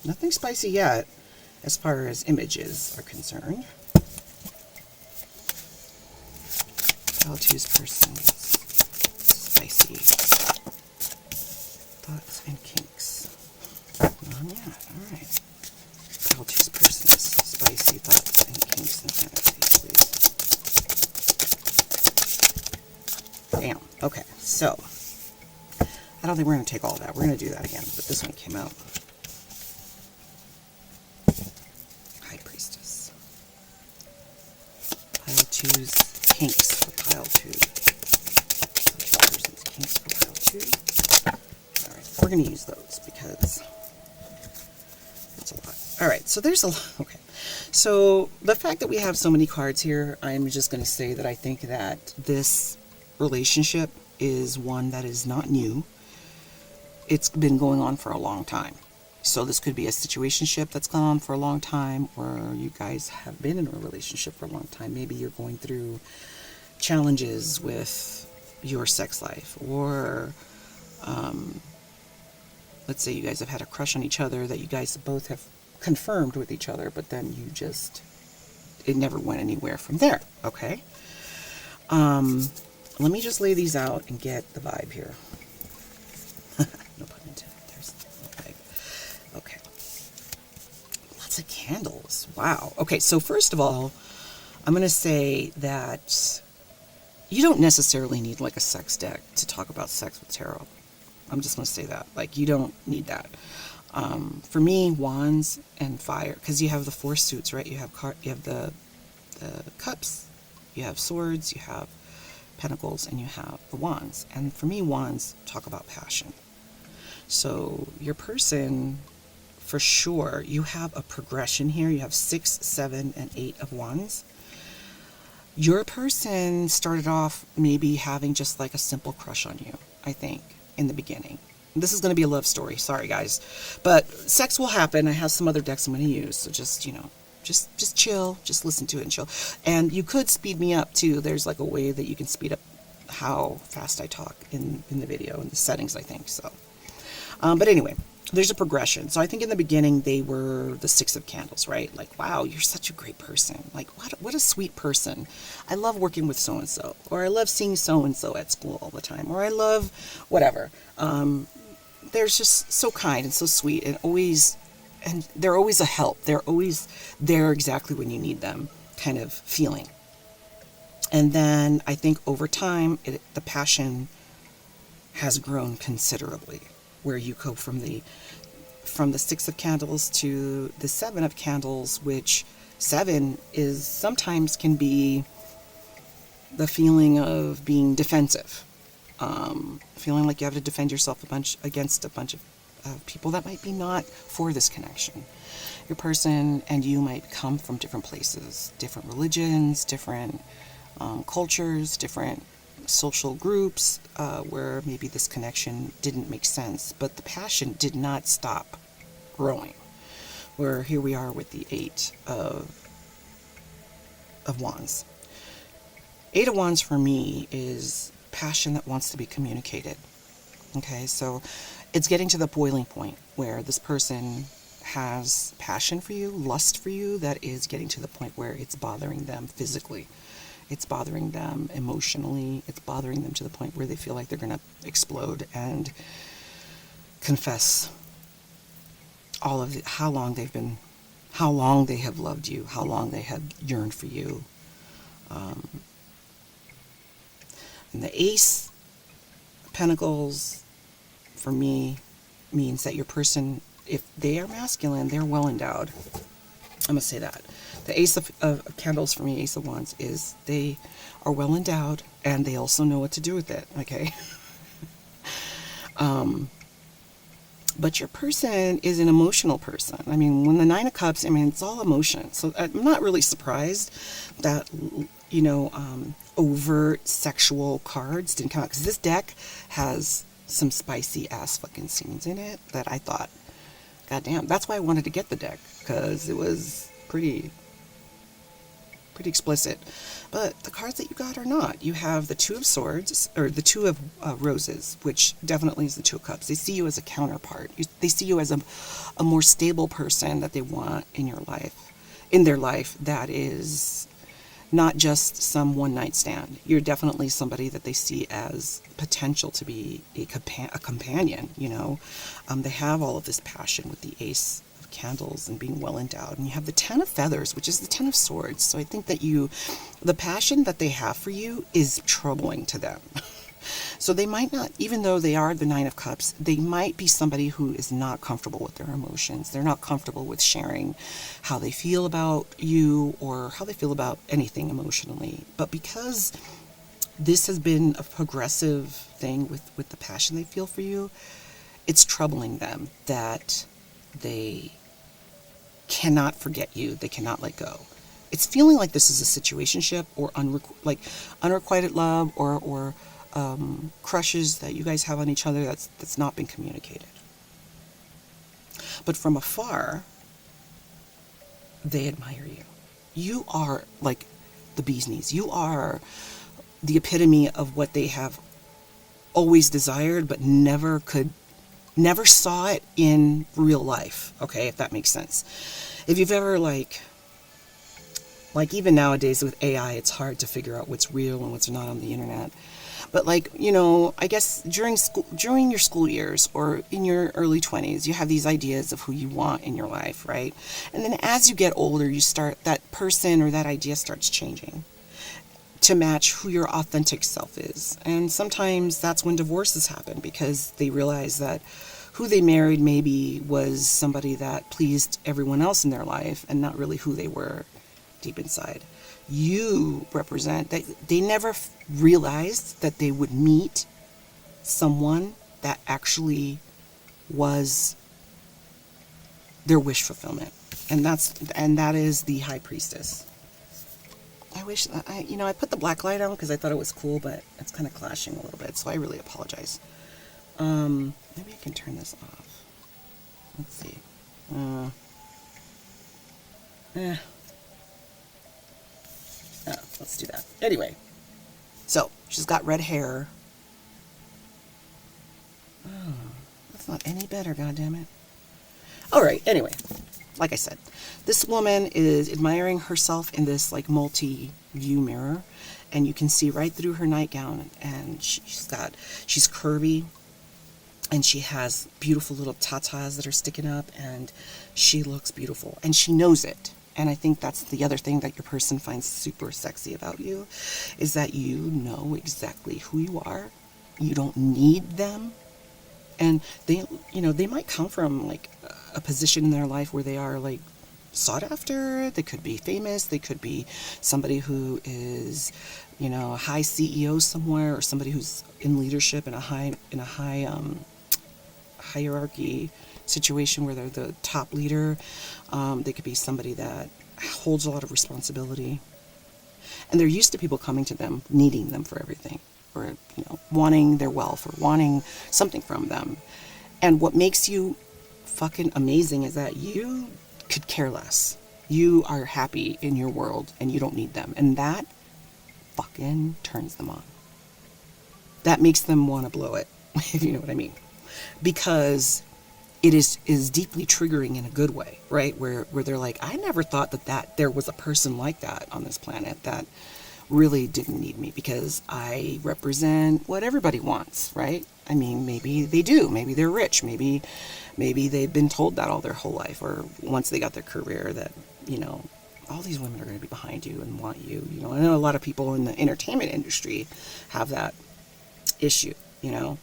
Nothing spicy yet, as far as images are concerned. Pile two's person's spicy thoughts and kinks. None yet. All right. Pile two's person's spicy thoughts and kinks and fantasies, please. Damn. Okay. So, I don't think we're going to take all of that. We're going to do that again. But this one came out. High Priestess. Pile two's kinks for pile two. Kinks for pile two. Alright, we're going to use those because it's a lot. Alright, so there's a lot. Okay. So the fact that we have so many cards here, I'm just going to say that I think that this relationship is one that is not new. It's been going on for a long time. So this could be a situationship that's gone on for a long time, or you guys have been in a relationship for a long time. Maybe you're going through challenges with your sex life, or let's say you guys have had a crush on each other that you guys both have confirmed with each other, but then you just, it never went anywhere from there. Okay. Let me just lay these out and get the vibe here. No pun intended. There's the vibe. Okay. Lots of candles. Wow. Okay, so first of all, I'm going to say that you don't necessarily need like a sex deck to talk about sex with tarot. I'm just going to say that. Like, you don't need that. For me, wands and fire, because you have the four suits, right? You have the cups, you have swords, you have pentacles, and you have the wands. And for me, wands talk about passion. So your person, for sure, you have a progression here. You have 6, 7, and 8 of wands. Your person started off maybe having just like a simple crush on you, I think, in the beginning. This is going to be a love story. Sorry, guys. But sex will happen. I have some other decks I'm going to use. So just, you know, just chill. Just listen to it and chill. And you could speed me up, too. There's like a way that you can speed up how fast I talk in the video, in the settings, I think. So, but anyway, there's a progression. So I think in the beginning, they were the 6 of candles, right? Like, wow, you're such a great person. Like, what a sweet person. I love working with so-and-so. Or I love seeing so-and-so at school all the time. Or I love whatever. They're just so kind and so sweet, and they're always a help. They're always there exactly when you need them, kind of feeling. And then I think over time, the passion has grown considerably, where you go from the 6 of candles to the 7 of candles, which 7 is sometimes can be the feeling of being defensive. Feeling like you have to defend yourself against a bunch of people that might be not for this connection. Your person and you might come from different places, different religions, different cultures, different social groups, where maybe this connection didn't make sense, but the passion did not stop growing. Where here we are with the 8 of wands. 8 of wands for me is passion that wants to be communicated. Okay, so it's getting to the boiling point where this person has passion for you, lust for you, that is getting to the point where it's bothering them physically. It's bothering them emotionally. It's bothering them to the point where they feel like they're going to explode and confess all of how long they have loved you, how long they have yearned for you. And the Ace of Pentacles, for me, means that your person, if they are masculine, they're well endowed. I'm going to say that. The Ace of Candles, for me, Ace of Wands, is they are well endowed, and they also know what to do with it, okay? But your person is an emotional person. I mean, when the 9 of Cups, I mean, it's all emotion. So I'm not really surprised that, you know, overt sexual cards didn't come out. Because this deck has some spicy ass fucking scenes in it that I thought, goddamn. That's why I wanted to get the deck. Because it was pretty pretty explicit. But the cards that you got are not. You have the Two of Swords, or the Two of Roses, which definitely is the Two of Cups. They see you as a counterpart. They see you as a more stable person that they want in their life that is not just some one-night stand. You're definitely somebody that they see as potential to be a companion, you know. They have all of this passion with the Ace of Candles and being well endowed. And you have the Ten of Feathers, which is the Ten of Swords. So I think that the passion that they have for you is troubling to them. So they might not, even though they are the Nine of Cups, they might be somebody who is not comfortable with their emotions. They're not comfortable with sharing how they feel about you or how they feel about anything emotionally. But because this has been a progressive thing with the passion they feel for you, it's troubling them that they cannot forget you. They cannot let go. It's feeling like this is a situationship or unrequited love or crushes that you guys have on each other that's not been communicated. But from afar, they admire you. You are like the bee's knees. You are the epitome of what they have always desired, but never saw it in real life. Okay, if that makes sense. If you've ever like even nowadays with AI, it's hard to figure out what's real and what's not on the internet. But like, you know, I guess during your school years or in your early 20s, you have these ideas of who you want in your life, right? And then as you get older, that person or that idea starts changing to match who your authentic self is. And sometimes that's when divorces happen, because they realize that who they married maybe was somebody that pleased everyone else in their life and not really who they were deep inside. You represent that they never realized that they would meet someone that actually was their wish fulfillment. And that is the High Priestess. I wish I put the black light on because I thought it was cool, but it's kind of clashing a little bit, so I really apologize. Maybe I can turn this off. Let's see. Let's do that. Anyway, so she's got red hair. Oh, that's not any better, goddammit. All right, anyway, like I said, this woman is admiring herself in this like multi-view mirror, and you can see right through her nightgown, and she's curvy, and she has beautiful little tatas that are sticking up, and she looks beautiful, and she knows it. And I think that's the other thing that your person finds super sexy about you, is that you know exactly who you are. You don't need them. And they might come from like a position in their life where they are like sought after. They could be famous. They could be somebody who is, a high CEO somewhere, or somebody who's in leadership in a high hierarchy situation where they're the top leader. They could be somebody that holds a lot of responsibility, and they're used to people coming to them, needing them for everything, or wanting their wealth or wanting something from them. And what makes you fucking amazing is that you could care less. You are happy in your world and you don't need them, and that fucking turns them on. That makes them want to blow it, if you know what I mean, because it is deeply triggering in a good way, right? Where they're like, I never thought that there was a person like that on this planet that really didn't need me, because I represent what everybody wants, right? I mean, maybe they do. Maybe they're rich. Maybe they've been told that all their whole life, or once they got their career that, all these women are going to be behind you and want you. I know a lot of people in the entertainment industry have that issue, and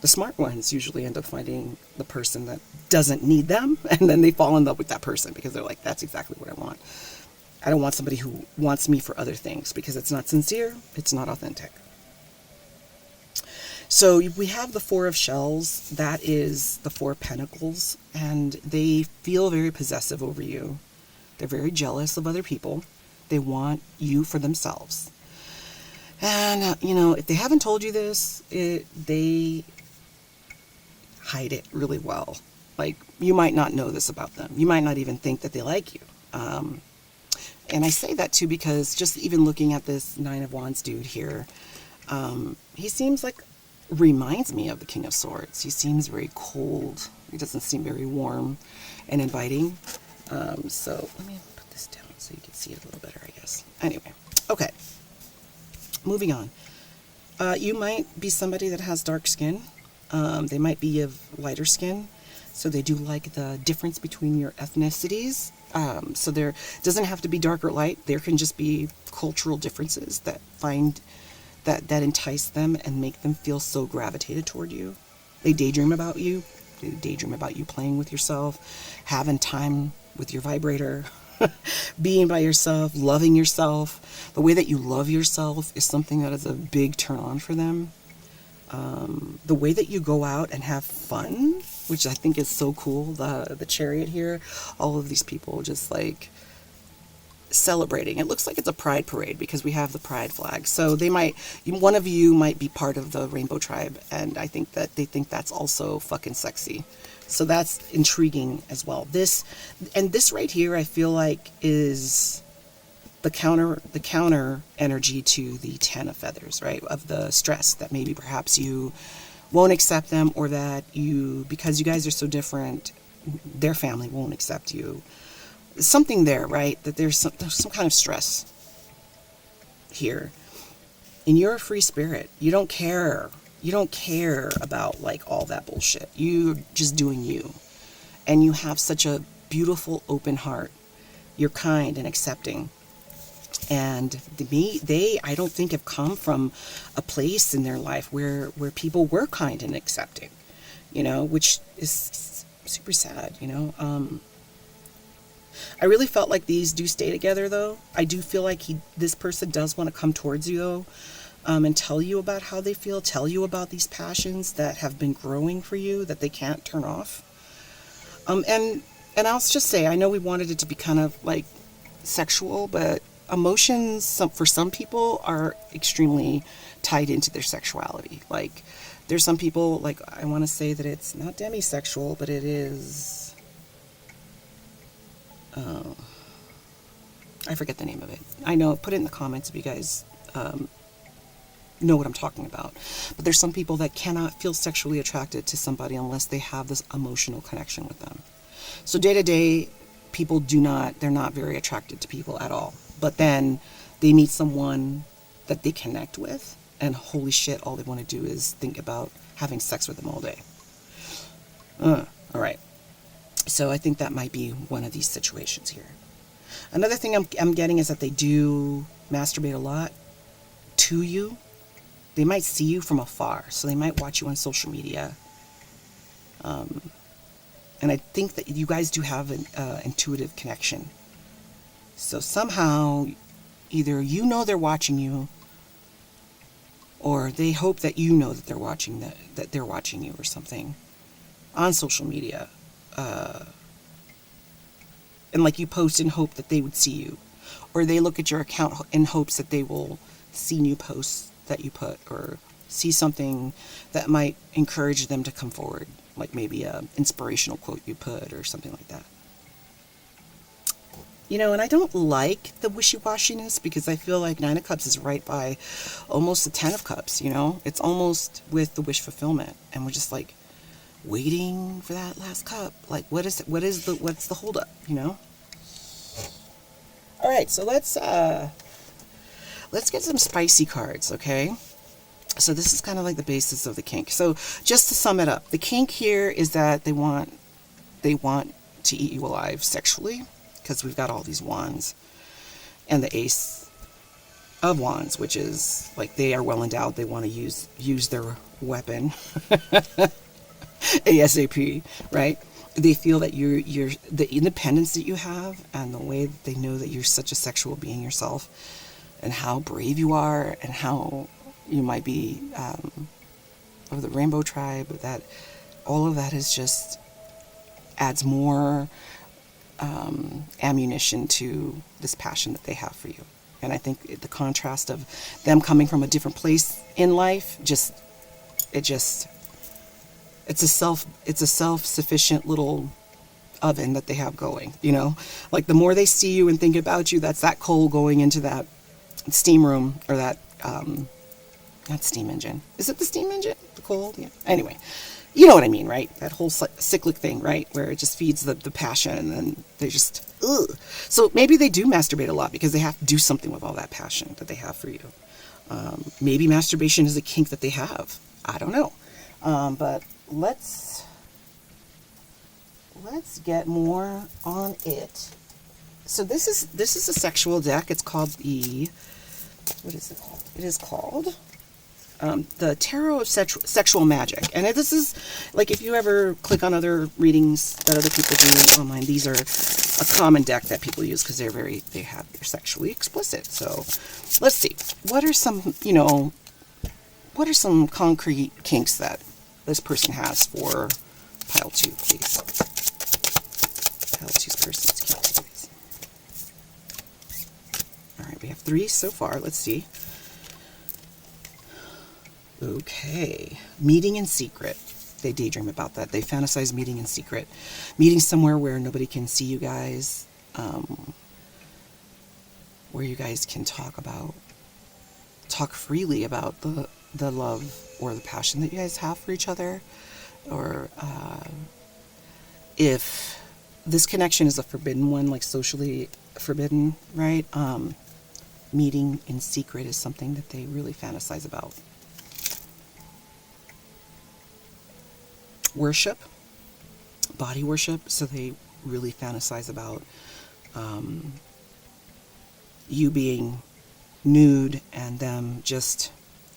the smart ones usually end up finding the person that doesn't need them, and then they fall in love with that person because they're like, that's exactly what I want. I don't want somebody who wants me for other things, because it's not sincere, it's not authentic. So we have the Four of Shells. That is the Four of Pentacles, and they feel very possessive over you. They're very jealous of other people. They want you for themselves. And, if they haven't told you this, they hide it really well. Like, you might not know this about them. You might not even think that they like you. And I say that too because just even looking at this Nine of Wands dude here, he seems like, reminds me of the King of Swords. He seems very cold. He doesn't seem very warm and inviting. So let me put this down so you can see it a little better, I guess. Anyway, okay. Moving on. You might be somebody that has dark skin. They might be of lighter skin. So they do like the difference between your ethnicities. So there doesn't have to be dark or light. There can just be cultural differences that that entice them and make them feel so gravitated toward you. They daydream about you. They daydream about you playing with yourself, having time with your vibrator, being by yourself, loving yourself. The way that you love yourself is something that is a big turn on for them. The way that you go out and have fun, which I think is so cool. The Chariot here, all of these people just like celebrating. It looks like it's a pride parade because we have the pride flag. So one of you might be part of the Rainbow Tribe, and I think that they think that's also fucking sexy. So that's intriguing as well. This right here, I feel like is the counter energy to the Ten of Feathers, right? Of the stress that maybe perhaps you won't accept them, or that because you guys are so different, their family won't accept you. Something there, right? That there's some kind of stress here. And you're a free spirit. You don't care. You don't care about like all that bullshit. You're just doing you. And you have such a beautiful open heart. You're kind and accepting. And they I don't think have come from a place in their life where people were kind and accepting, which is super sad, I really felt like these do stay together, though. I do feel like this person does want to come towards you, though, and tell you about how they feel, tell you about these passions that have been growing for you that they can't turn off. And I'll just say, I know we wanted it to be kind of like sexual, but emotions for some people are extremely tied into their sexuality. Like, there's some people, like, I want to say that it's not demisexual, but it is... I forget the name of it. I know, put it in the comments if you guys know what I'm talking about. But there's some people that cannot feel sexually attracted to somebody unless they have this emotional connection with them. So day to day, people they're not very attracted to people at all. But then they meet someone that they connect with, and holy shit, all they want to do is think about having sex with them all day. All right. So I think that might be one of these situations here. Another thing I'm getting is that they do masturbate a lot to you. They might see you from afar, so they might watch you on social media. And I think that you guys do have an intuitive connection. So somehow, either they're watching you, or they hope that you know that they're watching you or something on social media. And like you post in hope that they would see you, or they look at your account in hopes that they will see new posts that you put, or see something that might encourage them to come forward, like maybe a inspirational quote you put or something like that. And I don't like the wishy-washiness, because I feel like Nine of Cups is right by almost the Ten of Cups, It's almost with the wish fulfillment, and we're just like waiting for that last cup. Like, what's the holdup, All right, so let's get some spicy cards, okay? So this is kind of like the basis of the kink. So just to sum it up, the kink here is that they want to eat you alive sexually, because we've got all these wands, and the Ace of Wands, which is like they are well endowed. They want to use their weapon ASAP, right? They feel that you're the independence that you have, and the way that they know that you're such a sexual being yourself, and how brave you are, and how you might be of the Rainbow Tribe, that all of that is just adds more ammunition to this passion that they have for you. And I think the contrast of them coming from a different place in life, it's a self-sufficient little oven that they have going, you know? Like the more they see you and think about you, that's that coal going into that steam room, or that, not steam engine. Is it the steam engine? The coal? Yeah. Anyway, you know what I mean, right? That whole cyclic thing, right? Where it just feeds the passion, and then they just, ugh. So maybe they do masturbate a lot because they have to do something with all that passion that they have for you. Maybe masturbation is a kink that they have. I don't know. But let's get more on it. So this is a sexual deck. It's called what is it called? It is called the Tarot of Sexual Magic. And this is, like, if you ever click on other readings that other people do online, these are a common deck that people use because they're sexually explicit. So let's see. What are some concrete kinks that this person has for pile 2, please? Pile 2's person's kinks, please. All right, we have 3 so far. Let's see. Okay. Meeting in secret. They daydream about that. They fantasize meeting in secret. Meeting somewhere where nobody can see you guys. Where you guys can talk freely about the love or the passion that you guys have for each other. Or if this connection is a forbidden one, like socially forbidden, right? Meeting in secret is something that they really fantasize about. Worship, body worship, so they really fantasize about you being nude and them just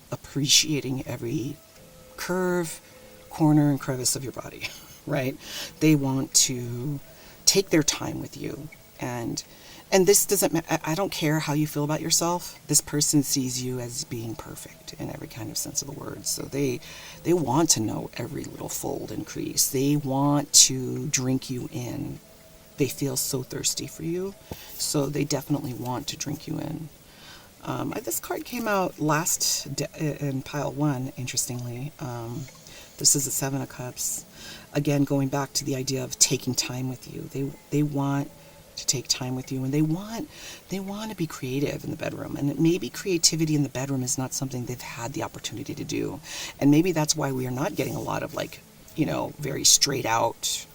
appreciating every curve, corner, and crevice of your body, right? They want to take their time with you, and this doesn't matter. I don't care how you feel about yourself. This person sees you as being perfect in every kind of sense of the word. So they want to know every little fold and crease. They want to drink you in. They feel so thirsty for you. So they definitely want to drink you in. This card came out last in pile 1, interestingly. This is the 7 of Cups. Again, going back to the idea of taking time with you. They want to take time with you, and they want to be creative in the bedroom, and maybe creativity in the bedroom is not something they've had the opportunity to do, and maybe that's why we are not getting a lot of, like, very straight out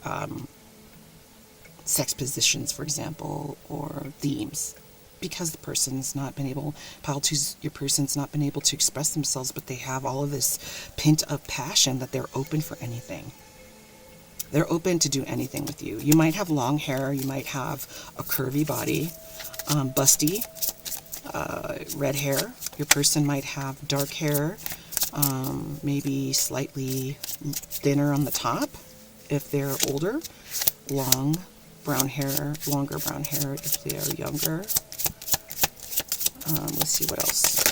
sex positions, for example, or themes, because the person's not been able, pile 2's, your person's not been able to express themselves, but they have all of this pent up passion that they're open for anything. They're open to do anything with you. You might have long hair. You might have a curvy body, busty, red hair. Your person might have dark hair, maybe slightly thinner on the top if they're older, longer brown hair if they are younger. Let's see what else.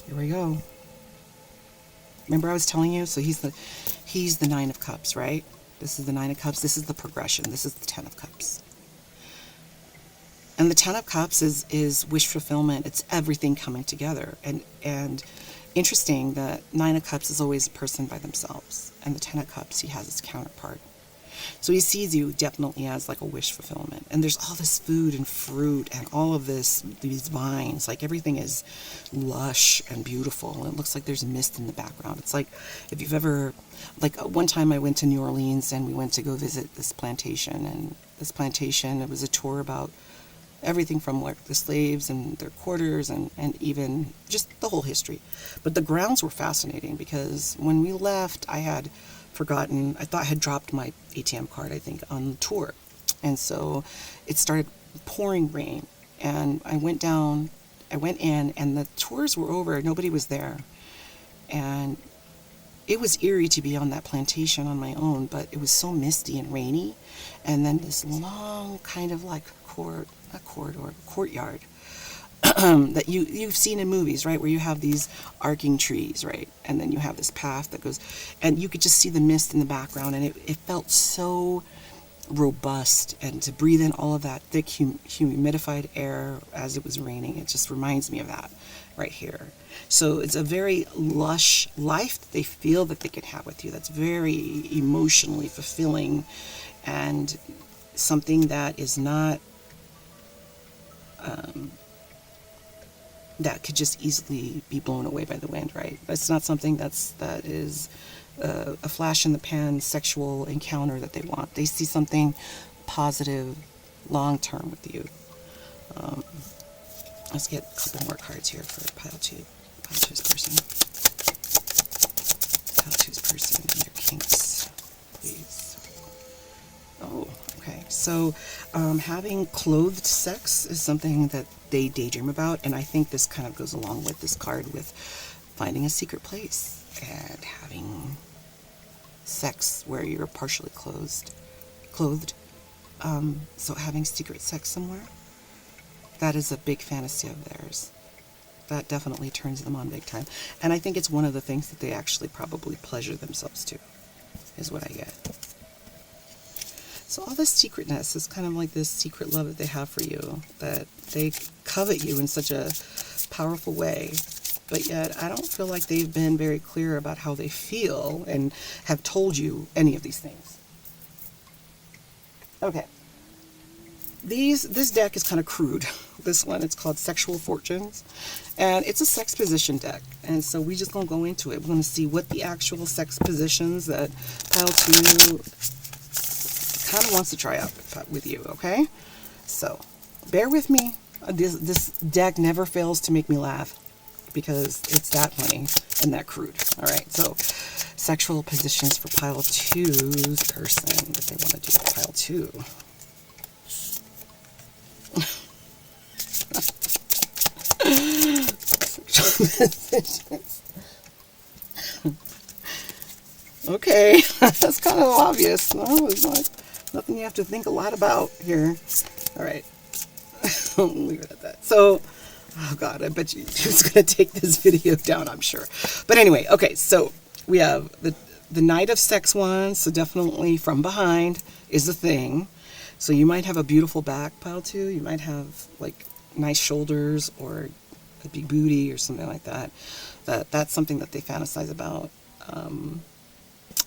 Here we go. Remember I was telling you? So he's the 9 of Cups, right? This is the 9 of Cups. This is the progression. This is the 10 of Cups. And the 10 of Cups is wish fulfillment. It's everything coming together. And interesting that 9 of Cups is always a person by themselves. And the 10 of Cups, he has his counterpart. So he sees you definitely as like a wish fulfillment. And there's all this food and fruit and all of these vines. Like everything is lush and beautiful. And it looks like there's mist in the background. It's like if you've ever, like one time I went to New Orleans and we went to go visit this plantation. And this plantation, it was a tour about everything from like the slaves and their quarters and even just the whole history. But the grounds were fascinating because when we left, I had forgotten, I thought I had dropped my ATM card, I think, on the tour. And so it started pouring rain. And I went in, and the tours were over. Nobody was there. And it was eerie to be on that plantation on my own, but it was so misty and rainy. And then this long kind of like courtyard that you've seen in movies, right, where you have these arcing trees, right, and then you have this path that goes, and you could just see the mist in the background, and it felt so robust, and to breathe in all of that thick humidified air as it was raining. It just reminds me of that right here. So it's a very lush life that they feel that they can have with you. That's very emotionally fulfilling, and something that is not that could just easily be blown away by the wind, right? It's not something that is a flash in the pan sexual encounter that they want. They see something positive long term with you. Let's get a couple more cards here for pile 2. Pile 2's person. Pile 2's person and their kinks, please. Oh, okay. So having clothed sex is something that they daydream about, and I think this kind of goes along with this card with finding a secret place and having sex where you're partially clothed. So having secret sex somewhere, that is a big fantasy of theirs. That definitely turns them on big time. And I think it's one of the things that they actually probably pleasure themselves to, is what I get. So all this secretness is kind of like this secret love that they have for you, that they covet you in such a powerful way. But yet I don't feel like they've been very clear about how they feel and have told you any of these things. Okay. This deck is kind of crude. This one, it's called Sexual Fortunes, and it's a sex position deck. And so we just gonna go into it. We're gonna see what the actual sex positions that pile 2 kind of wants to try out with you. Okay, so bear with me. This deck never fails to make me laugh because it's that funny and that crude. All right, so sexual positions for pile 2's person that they want to do. Pile 2. Okay, that's kind of obvious. No, it's not nothing you have to think a lot about here. All right, I'll leave it at that. So, oh God, I bet you it's going to take this video down, I'm sure. But anyway, okay, so we have the Knight of Sex one, so definitely from behind is a thing. So you might have a beautiful back, pile 2. You might have like nice shoulders or a big booty or something like that. That's something that they fantasize about.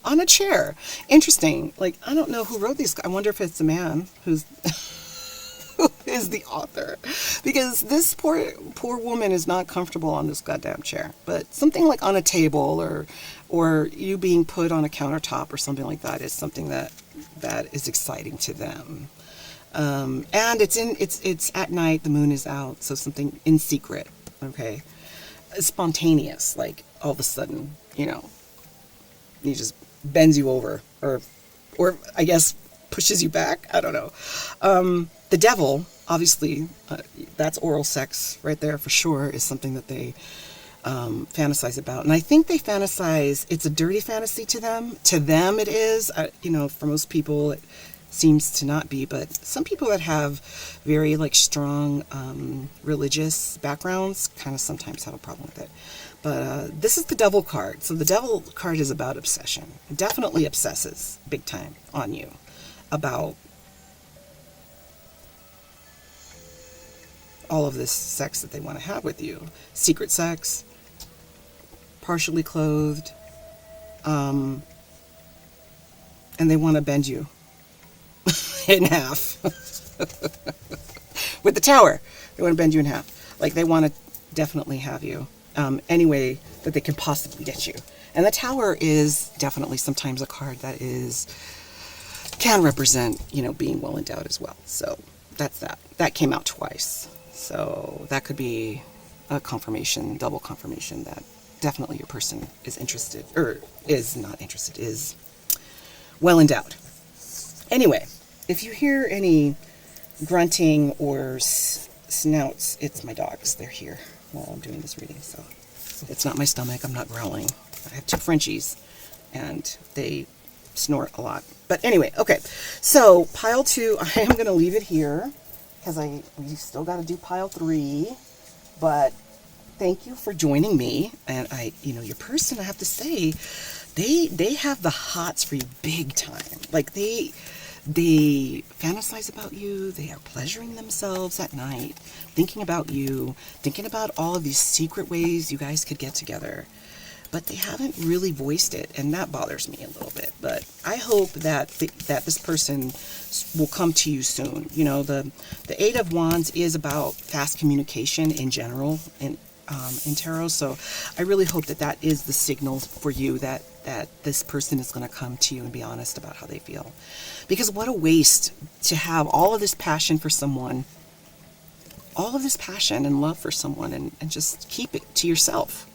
On a chair. Interesting. Like, I don't know who wrote these. I wonder if it's a man who's who is the author, because this poor woman is not comfortable on this goddamn chair. But something like on a table or you being put on a countertop or something like that is something that is exciting to them. And it's at night, the moon is out, so something in secret. Okay, spontaneous, like all of a sudden, he just bends you over, or I guess pushes you back. I don't know. The devil, obviously, that's oral sex right there for sure, is something that they fantasize about. And I think they fantasize, it's a dirty fantasy to them. To them it is. For most people it seems to not be, but some people that have very strong religious backgrounds kind of sometimes have a problem with it. But this is the devil card. So the devil card is about obsession. It definitely obsesses big time on you about all of this sex that they want to have with you. Secret sex, partially clothed, and they want to bend you in half. With the tower, they want to bend you in half. Like, they want to definitely have you any way that they can possibly get you. And the tower is definitely sometimes a card that can represent, being well endowed as well. So that's that. That came out twice. So that could be a confirmation, double confirmation that definitely your person is interested, or is not interested, is well endowed. Anyway, if you hear any grunting or snouts, it's my dogs. They're here while I'm doing this reading. So it's not my stomach. I'm not growling. I have 2 Frenchies and they snort a lot. But anyway, okay. So pile 2, I am going to leave it here because we still got to do pile 3. But thank you for joining me. And your person, I have to say, they have the hots for you big time. Like, They fantasize about you. They are pleasuring themselves at night, thinking about you, thinking about all of these secret ways you guys could get together. But they haven't really voiced it, and that bothers me a little bit. But I hope that that this person will come to you soon. You know, the Eight of Wands is about fast communication in general in tarot. So I really hope that that is the signal for you that this person is going to come to you and be honest about how they feel. Because what a waste to have all of this passion for someone, all of this passion and love for someone, and just keep it to yourself.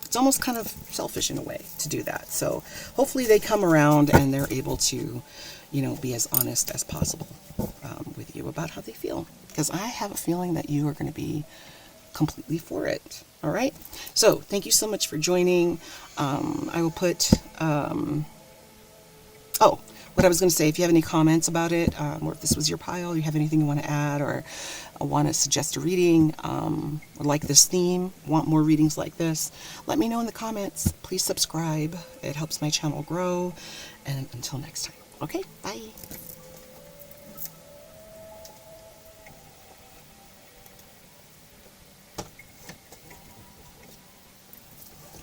It's almost kind of selfish in a way to do that. So hopefully they come around and they're able to, you know, be as honest as possible with you about how they feel. Because I have a feeling that you are going to be completely for it. All right. So thank you so much for joining. I will put, what I was going to say, if you have any comments about it, or if this was your pile, you have anything you want to add, or want to suggest a reading, or like this theme, want more readings like this, let me know in the comments. Please subscribe. It helps my channel grow. And until next time. Okay, bye.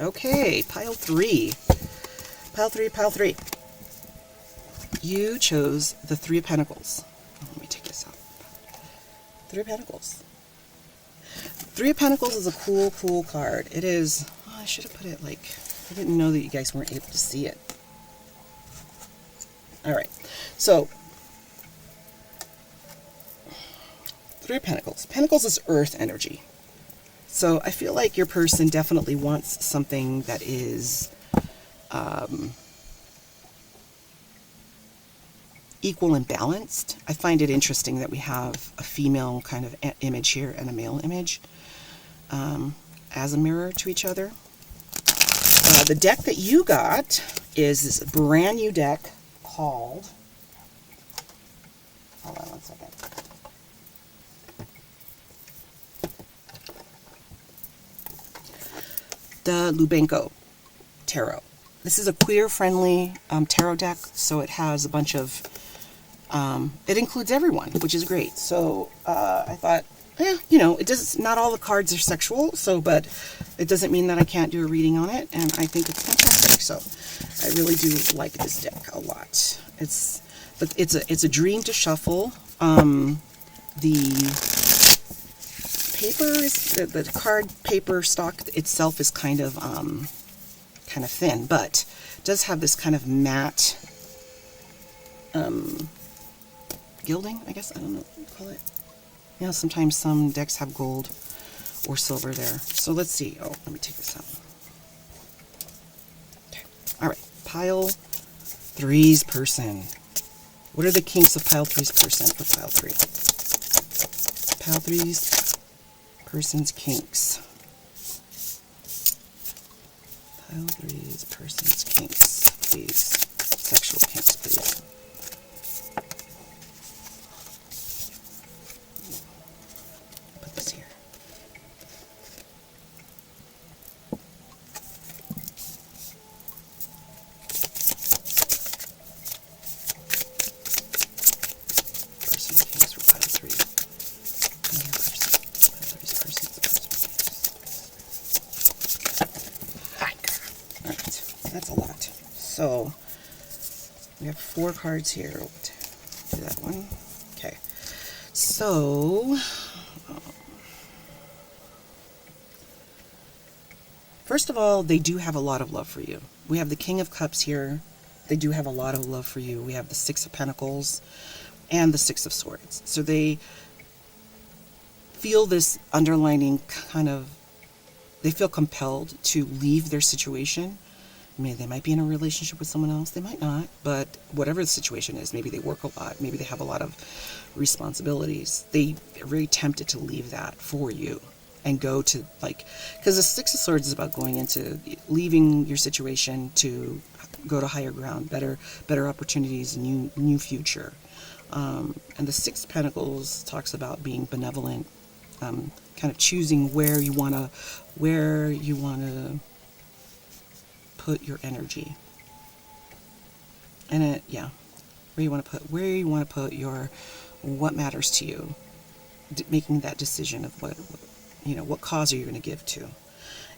Okay, pile three. Pile three. You chose the Three of Pentacles. Let me take this out. Three of Pentacles. Three of Pentacles is a cool card. It is, oh, I should have put it like, I didn't know that you guys weren't able to see it. Alright, so, Three of Pentacles. Pentacles is earth energy. So I feel like your person definitely wants something that is equal and balanced. I find it interesting that we have a female kind of image here and a male image as a mirror to each other. The deck that you got is this brand new deck called, hold on one second. The Lubenko Tarot. This is a queer-friendly tarot deck, so it has a bunch of, it includes everyone, which is great. So I thought, you know, it does. Not all the cards are sexual, so but it doesn't mean that I can't do a reading on it, and I think it's fantastic. So I really do like this deck a lot. It's a dream to shuffle. The papers, the card paper stock itself is kind of thin, but it does have this kind of matte gilding, I guess. I don't know what you call it. You know, sometimes some decks have gold or silver there. So let's see. Oh, let me take this out. Okay. All right. Pile three's person. What are the kinks of pile three's person for pile three? Pile three's person's kinks. Pile three's person's kinks, please. Sexual kinks, please. Put this here. Personal kinks for pile three. And your person. Pile three's person's That's a lot. So we have 4 cards here. Do that one. Okay. So first of all, they do have a lot of love for you. We have the King of Cups here. They do have a lot of love for you. We have the Six of Pentacles and the Six of Swords. So they feel this underlining kind of, they feel compelled to leave their situation. Maybe they might be in a relationship with someone else. They might not. But whatever the situation is, maybe they work a lot. Maybe they have a lot of responsibilities. They are very tempted to leave that for you and go to, like, because the Six of Swords is about going into, leaving your situation to go to higher ground, better opportunities, new future. And the Six of Pentacles talks about being benevolent, kind of choosing where you want to put your energy. And where you want to put your, what matters to you, making that decision of what cause are you going to give to.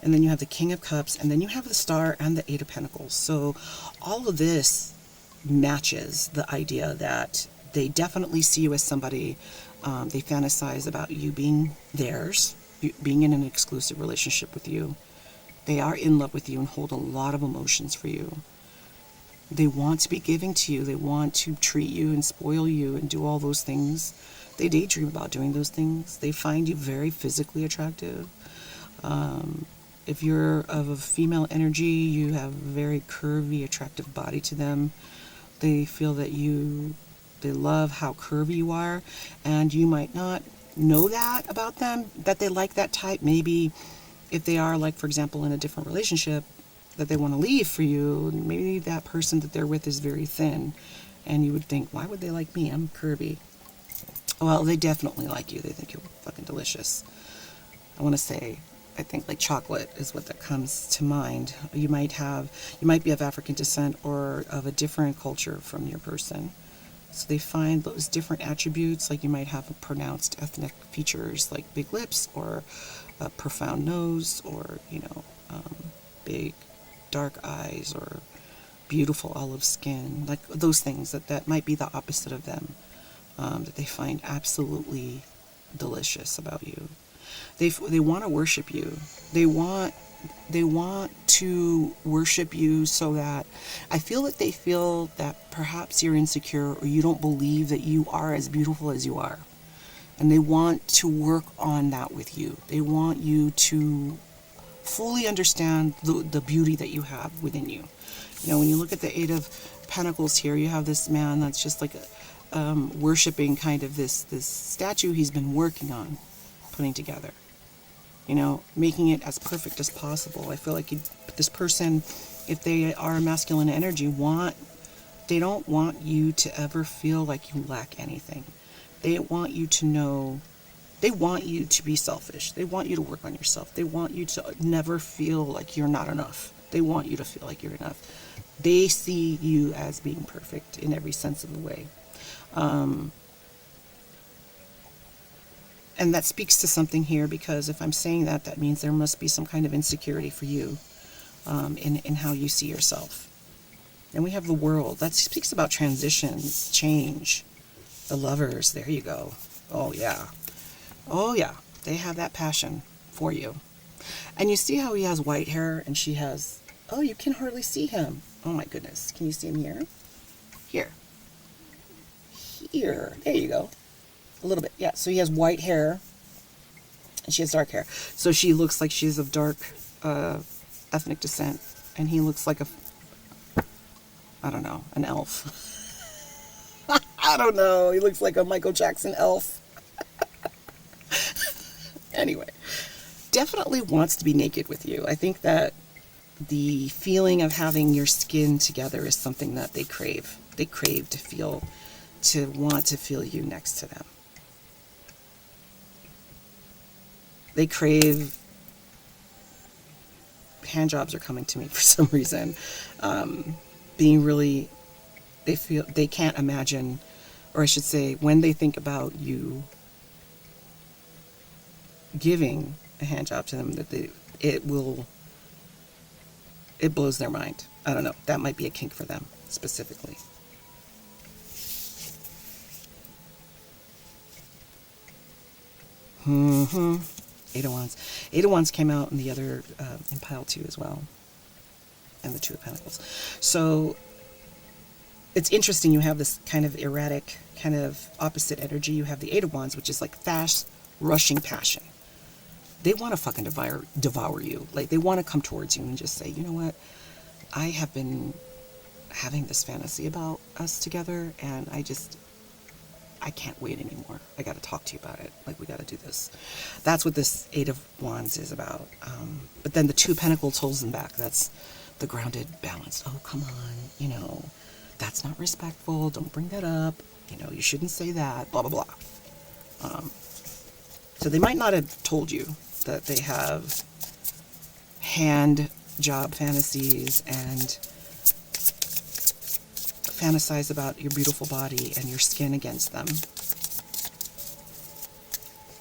And then you have the King of Cups, and then you have the Star and the Eight of Pentacles. So all of this matches the idea that they definitely see you as somebody, they fantasize about you being theirs, being in an exclusive relationship with you. They are in love with you and hold a lot of emotions for you. They want to be giving to you. They want to treat you and spoil you and do all those things. They daydream about doing those things. They find you very physically attractive. If you're of a female energy, you have a very curvy, attractive body to them. They feel that they love how curvy you are, and you might not know that about them, that they like that type. Maybe if they are, like, for example, in a different relationship that they want to leave for you, maybe that person that they're with is very thin, and you would think, why would they like me? I'm curvy. Well, they definitely like you. They think you're fucking delicious. I want to say, I think like chocolate is what that comes to mind. You might be of African descent or of a different culture from your person. So they find those different attributes, like you might have a pronounced ethnic features like big lips or a profound nose, or, big dark eyes or beautiful olive skin, like those things that might be the opposite of them, that they find absolutely delicious about you. They want to worship you. They want to worship you so that I feel that they feel that perhaps you're insecure or you don't believe that you are as beautiful as you are. And they want to work on that with you. They want you to fully understand the beauty that you have within you. When you look at the Eight of Pentacles here, you have this man that's just like worshiping kind of this statue he's been working on putting together. Making it as perfect as possible. I feel like this person, if they are masculine energy, they don't want you to ever feel like you lack anything. They want you to know, they want you to be selfish. They want you to work on yourself. They want you to never feel like you're not enough. They want you to feel like you're enough. They see you as being perfect in every sense of the way. And that speaks to something here, because if I'm saying that, that means there must be some kind of insecurity for you in how you see yourself. And we have the World. That speaks about transitions, change. The Lovers, there you go. Oh, yeah. Oh, yeah. They have that passion for you. And you see how he has white hair and she has... Oh, you can hardly see him. Oh, my goodness. Can you see him here? Here. Here. There you go. A little bit, yeah. So he has white hair, and she has dark hair. So she looks like she's of dark ethnic descent, and he looks like an elf. I don't know. He looks like a Michael Jackson elf. Anyway, definitely wants to be naked with you. I think that the feeling of having your skin together is something that they crave. They crave to want to feel you next to them. They crave, hand jobs are coming to me for some reason, being really, they can't imagine, or I should say, when they think about you giving a hand job to them, that it blows their mind. I don't know, that might be a kink for them, specifically. Eight of Wands. Eight of Wands came out in the other, in pile 2 as well. And the Two of Pentacles. So, it's interesting, you have this kind of erratic, kind of opposite energy. You have the Eight of Wands, which is like fast, rushing passion. They want to fucking devour you. Like, they want to come towards you and just say, you know what? I have been having this fantasy about us together, and I can't wait anymore. I got to talk to you about it. Like, we got to do this. That's what this Eight of Wands is about. But then the Two of Pentacles holds them back. That's the grounded, balanced. Oh, come on. That's not respectful. Don't bring that up. You shouldn't say that. Blah, blah, blah. So they might not have told you that they have hand job fantasies and fantasize about your beautiful body and your skin against them.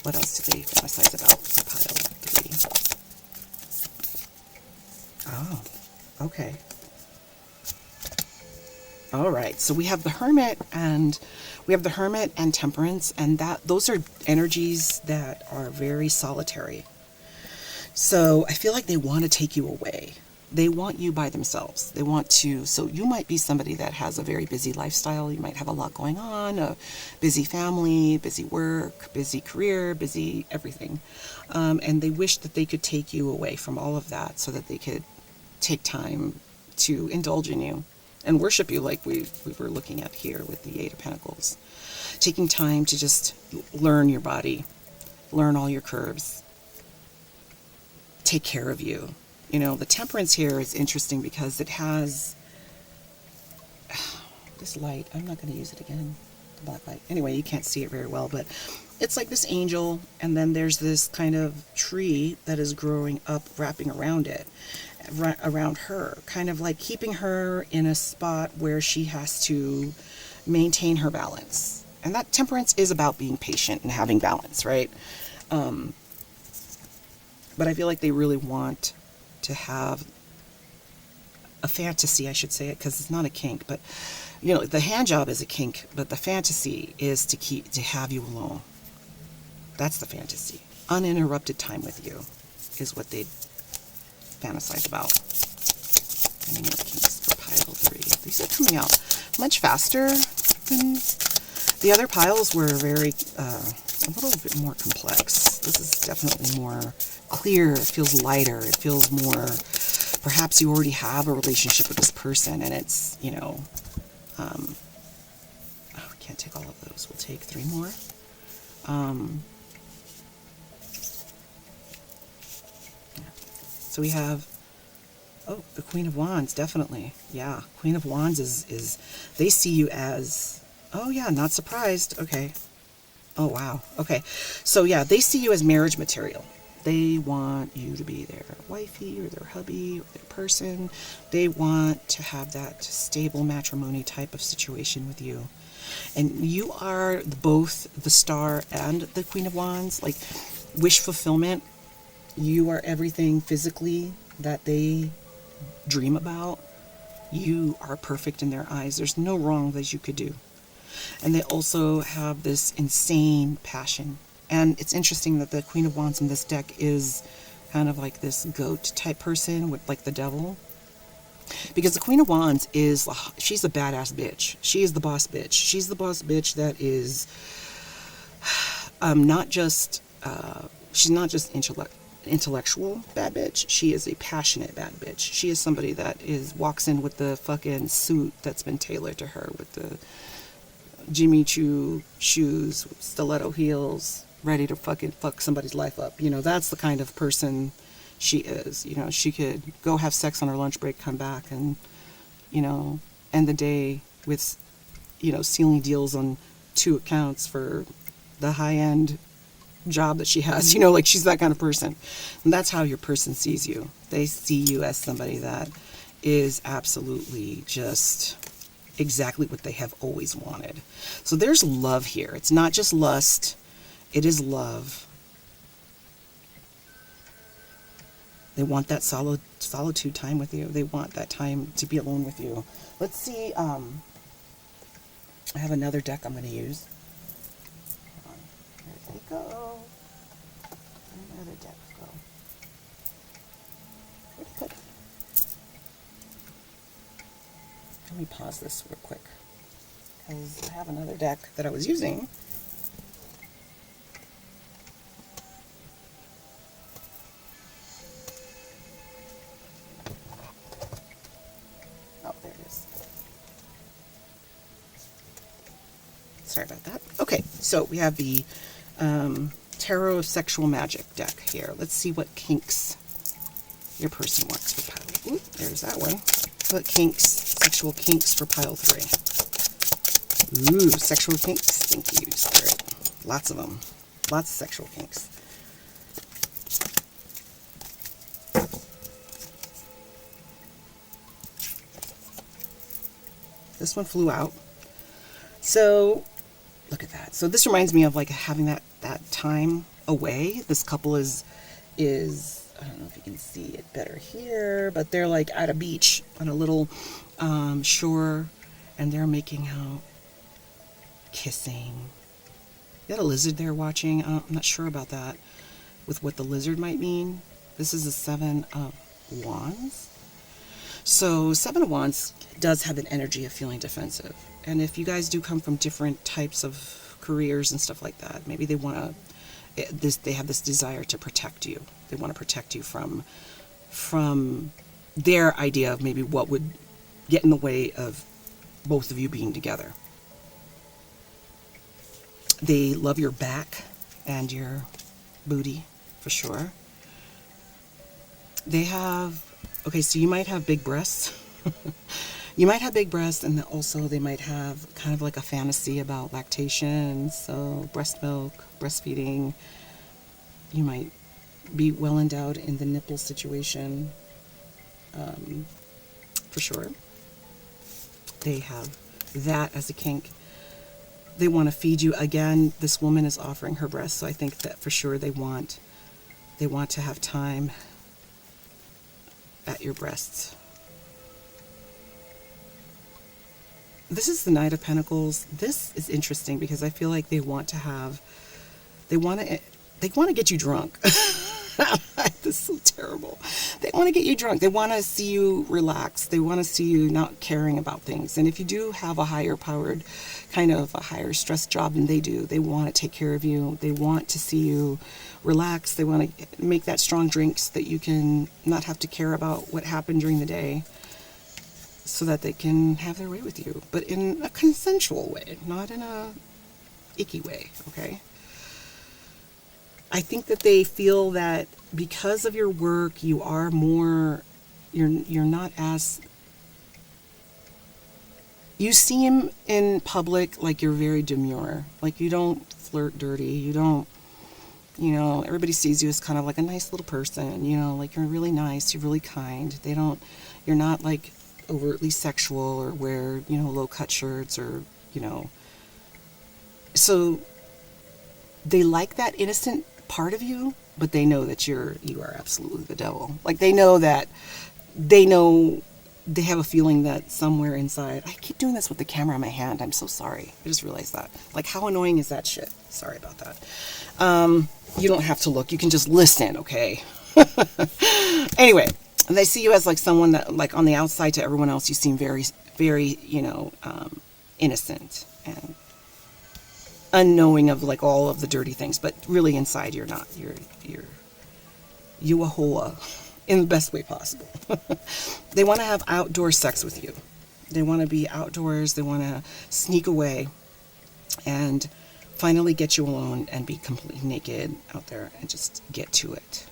What else do they fantasize about for pile 3? Oh, okay. All right, so we have the Hermit and Temperance, and those are energies that are very solitary. So I feel like they want to take you away. They want you by themselves. They want to, so you might be somebody that has a very busy lifestyle. You might have a lot going on, a busy family, busy work, busy career, busy everything. And they wish that they could take you away from all of that so that they could take time to indulge in you and worship you, like we were looking at here with the Eight of Pentacles. Taking time to just learn your body, learn all your curves, take care of you. You know, the Temperance here is interesting because it has this light. I'm not going to use it again, the black light. Anyway, you can't see it very well, but it's like this angel, and then there's this kind of tree that is growing up, wrapping around it, around her, kind of like keeping her in a spot where she has to maintain her balance. And that Temperance is about being patient and having balance, right? But I feel like they really want to have a fantasy, I should say it, because it's not a kink, but you know, the hand job is a kink, but the fantasy is to have you alone. That's the fantasy. Uninterrupted time with you is what they fantasize about. Any more kinks for pile 3? These are coming out much faster than the other piles. Were very a little bit more complex. This is definitely more clear. It feels lighter. It feels more, perhaps you already have a relationship with this person, and it's, you know, we can't take all of those. We'll take 3 more. So we have, oh, the Queen of Wands, definitely. Yeah, Queen of Wands is they see you as, oh yeah, not surprised. Okay. Oh, wow. Okay. So yeah, they see you as marriage material. They want you to be their wifey or their hubby or their person. They want to have that stable matrimony type of situation with you. And you are both the Star and the Queen of Wands. Like, wish fulfillment. You are everything physically that they dream about. You are perfect in their eyes. There's no wrong that you could do. And they also have this insane passion. And it's interesting that the Queen of Wands in this deck is kind of like this goat type person with like the devil. Because the Queen of Wands is, she's a badass bitch. She is the boss bitch. She's the boss bitch that is not just, she's not just intellectual bad bitch. She is a passionate bad bitch. She is somebody that walks in with the fucking suit that's been tailored to her, with the Jimmy Choo shoes, stiletto heels, ready to fucking fuck somebody's life up. You know, that's the kind of person she is. You know, she could go have sex on her lunch break, come back, and, you know, end the day with, you know, sealing deals on 2 accounts for the high-end job that she has. You know, like, she's that kind of person. And that's how your person sees you. They see you as somebody that is absolutely just exactly what they have always wanted. So there's love here. It's not just lust. It is love. They want that solitude time with you. They want that time to be alone with you. Let's see. I have another deck I'm going to use. There they go. Where did my other decks go? Where'd it put it? Let me pause this real quick, because I have another deck that I was using. Oh, there it is. Sorry about that. Okay, so we have the Tarot of Sexual Magic deck here. Let's see what kinks your person wants for pile. Ooh, there's that one. What kinks, sexual kinks for pile 3. Ooh, sexual kinks. Thank you, Spirit. Lots of them. Lots of sexual kinks. This one flew out. So look at that. So this reminds me of like having that time away. This couple is I don't know if you can see it better here, but they're like at a beach on a little shore, and they're making out, kissing. You got a lizard there watching. I'm not sure about that, with what the lizard might mean. This is a 7 of Wands. So 7 of Wands does have an energy of feeling defensive. And if you guys do come from different types of careers and stuff like that, maybe they want to, they have this desire to protect you. They want to protect you from their idea of maybe what would get in the way of both of you being together. They love your back and your booty, for sure. They have, okay, so you might have big breasts. You might have big breasts, and also they might have kind of like a fantasy about lactation, so breast milk, breastfeeding. You might be well endowed in the nipple situation, for sure. They have that as a kink. They want to feed you. Again, this woman is offering her breast, so I think that for sure they want to have time at your breasts. This is the Knight of Pentacles. This is interesting because I feel like they want to get you drunk. This is so terrible. They want to get you drunk. They want to see you relax. They want to see you not caring about things. And if you do have a higher powered, kind of a higher stress job than they do, they want to take care of you. They want to see you relax. They want to make that strong drinks that you can not have to care about what happened during the day, so that they can have their way with you, but in a consensual way, not in a icky way, okay? I think that they feel that because of your work, you are more, you're not as, you seem in public like you're very demure, like you don't flirt dirty, you don't, everybody sees you as kind of like a nice little person, like you're really nice, you're really kind. You're not like overtly sexual or wear, low cut shirts or, so they like that innocent part of you, but they know that you are absolutely the devil. Like they know they have a feeling that somewhere inside, I keep doing this with the camera in my hand. I'm so sorry. I just realized that. Like, how annoying is that shit? Sorry about that. You don't have to look. You can just listen, okay? Anyway, they see you as like someone that, like, on the outside to everyone else, you seem very, very, innocent and unknowing of like all of the dirty things, but really inside you're not. You a hoa in the best way possible. They want to have outdoor sex with you. They want to be outdoors. They want to sneak away and finally get you alone and be completely naked out there and just get to it.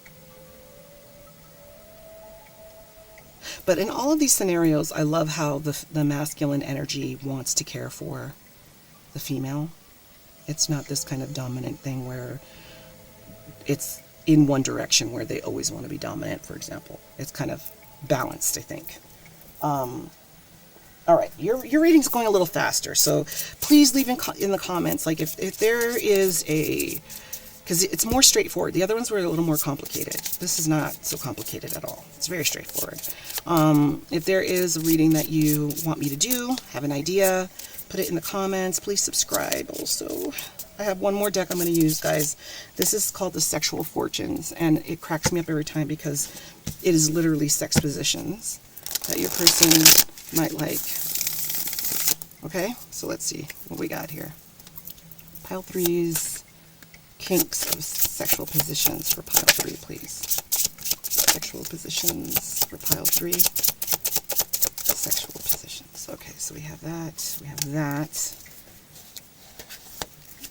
But in all of these scenarios, I love how the masculine energy wants to care for the female. It's not this kind of dominant thing where it's in one direction where they always want to be dominant, for example. It's kind of balanced, I think. All right, your reading's going a little faster, so please leave in the comments, like if there is because it's more straightforward. The other ones were a little more complicated. This is not so complicated at all. It's very straightforward. If there is a reading that you want me to do, have an idea, put it in the comments. Please subscribe also. I have one more deck I'm going to use, guys. This is called the Sexual Fortunes, and it cracks me up every time because it is literally sex positions that your person might like. Okay, so let's see what we got here. Pile 3's kinks of sexual positions for pile 3, please. Sexual positions for pile 3. Sexual positions. Okay, so we have that. We have that.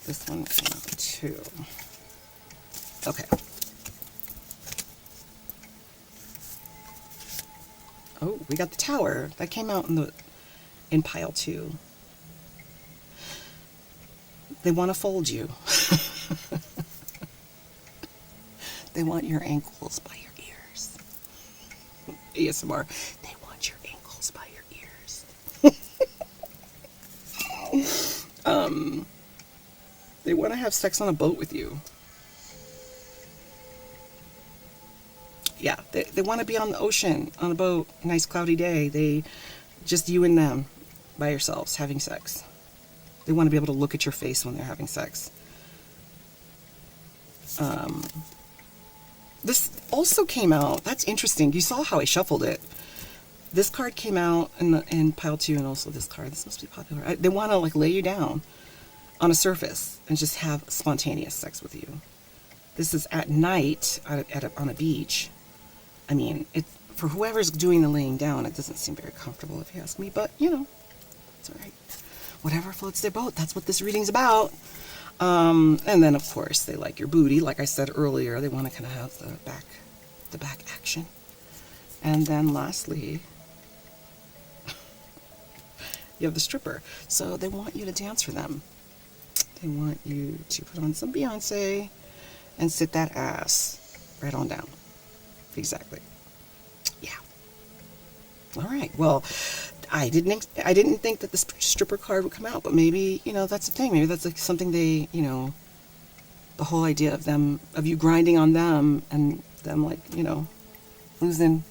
This one came out too. Okay. Oh, we got the Tower. That came out in pile 2. They want to fold you. They want your ankles by your ears. ASMR. They want your ankles by your ears. They want to have sex on a boat with you. Yeah, they want to be on the ocean, on a boat, nice cloudy day. Just you and them by yourselves having sex. They want to be able to look at your face when they're having sex. This also came out. That's interesting. You saw how I shuffled it. This card came out in pile 2, and also this card. This must be popular. They want to like lay you down on a surface and just have spontaneous sex with you. This is at night on a beach. I mean, for whoever's doing the laying down, it doesn't seem very comfortable if you ask me, but you know, it's all right. Whatever floats their boat, that's what this reading's about. And then of course they like your booty, like I said earlier. They want to kind of have the back action. And then lastly, you have the stripper. So they want you to dance for them. They want you to put on some Beyonce and sit that ass right on down. Exactly. Yeah. All right. Well, I didn't think that the stripper card would come out, but maybe, you know, that's the thing. Maybe that's like something they, you know, the whole idea of you grinding on them and them like, you know, losing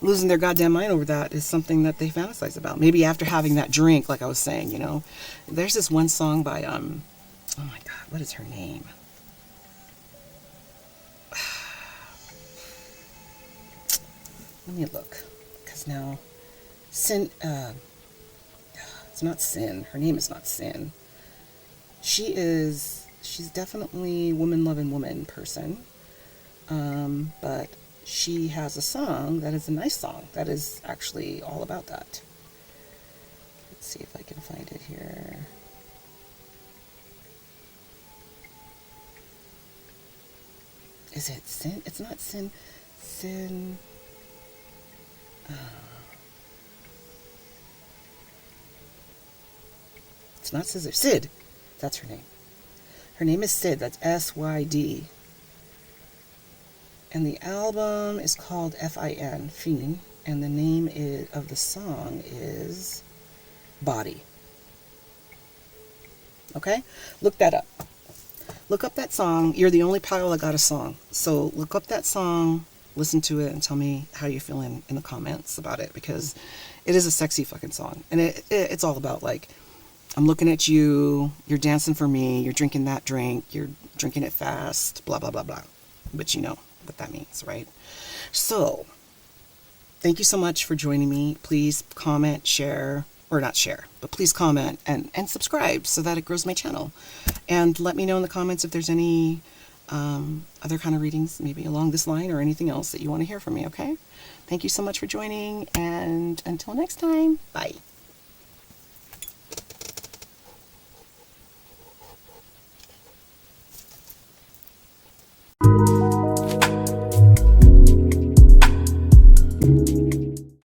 their goddamn mind over that is something that they fantasize about. Maybe after having that drink, like I was saying, you know. There's this one song by oh my God, what is her name? Let me look, because now Sin, it's not Sin. Her name is not Sin. She's definitely woman loving woman person. But she has a song that is a nice song that is actually all about that. Let's see if I can find it here. Is it Sin? It's not Sin. Sin. It's not Scissor. Sid. That's her name. Her name is Sid. That's S-Y-D. And the album is called F-I-N, Fiend. And the name of the song is Body. Okay? Look that up. Look up that song. You're the only pile that got a song. So look up that song, listen to it, and tell me how you're feeling in the comments about it, because it is a sexy fucking song. And it's all about, like, I'm looking at you, you're dancing for me, you're drinking that drink, you're drinking it fast, blah, blah, blah, blah. But you know what that means, right? So, thank you so much for joining me. Please comment, share, or not share, but please comment and subscribe so that it grows my channel. And let me know in the comments if there's any other kind of readings, maybe along this line or anything else that you want to hear from me, okay? Thank you so much for joining, and until next time, bye.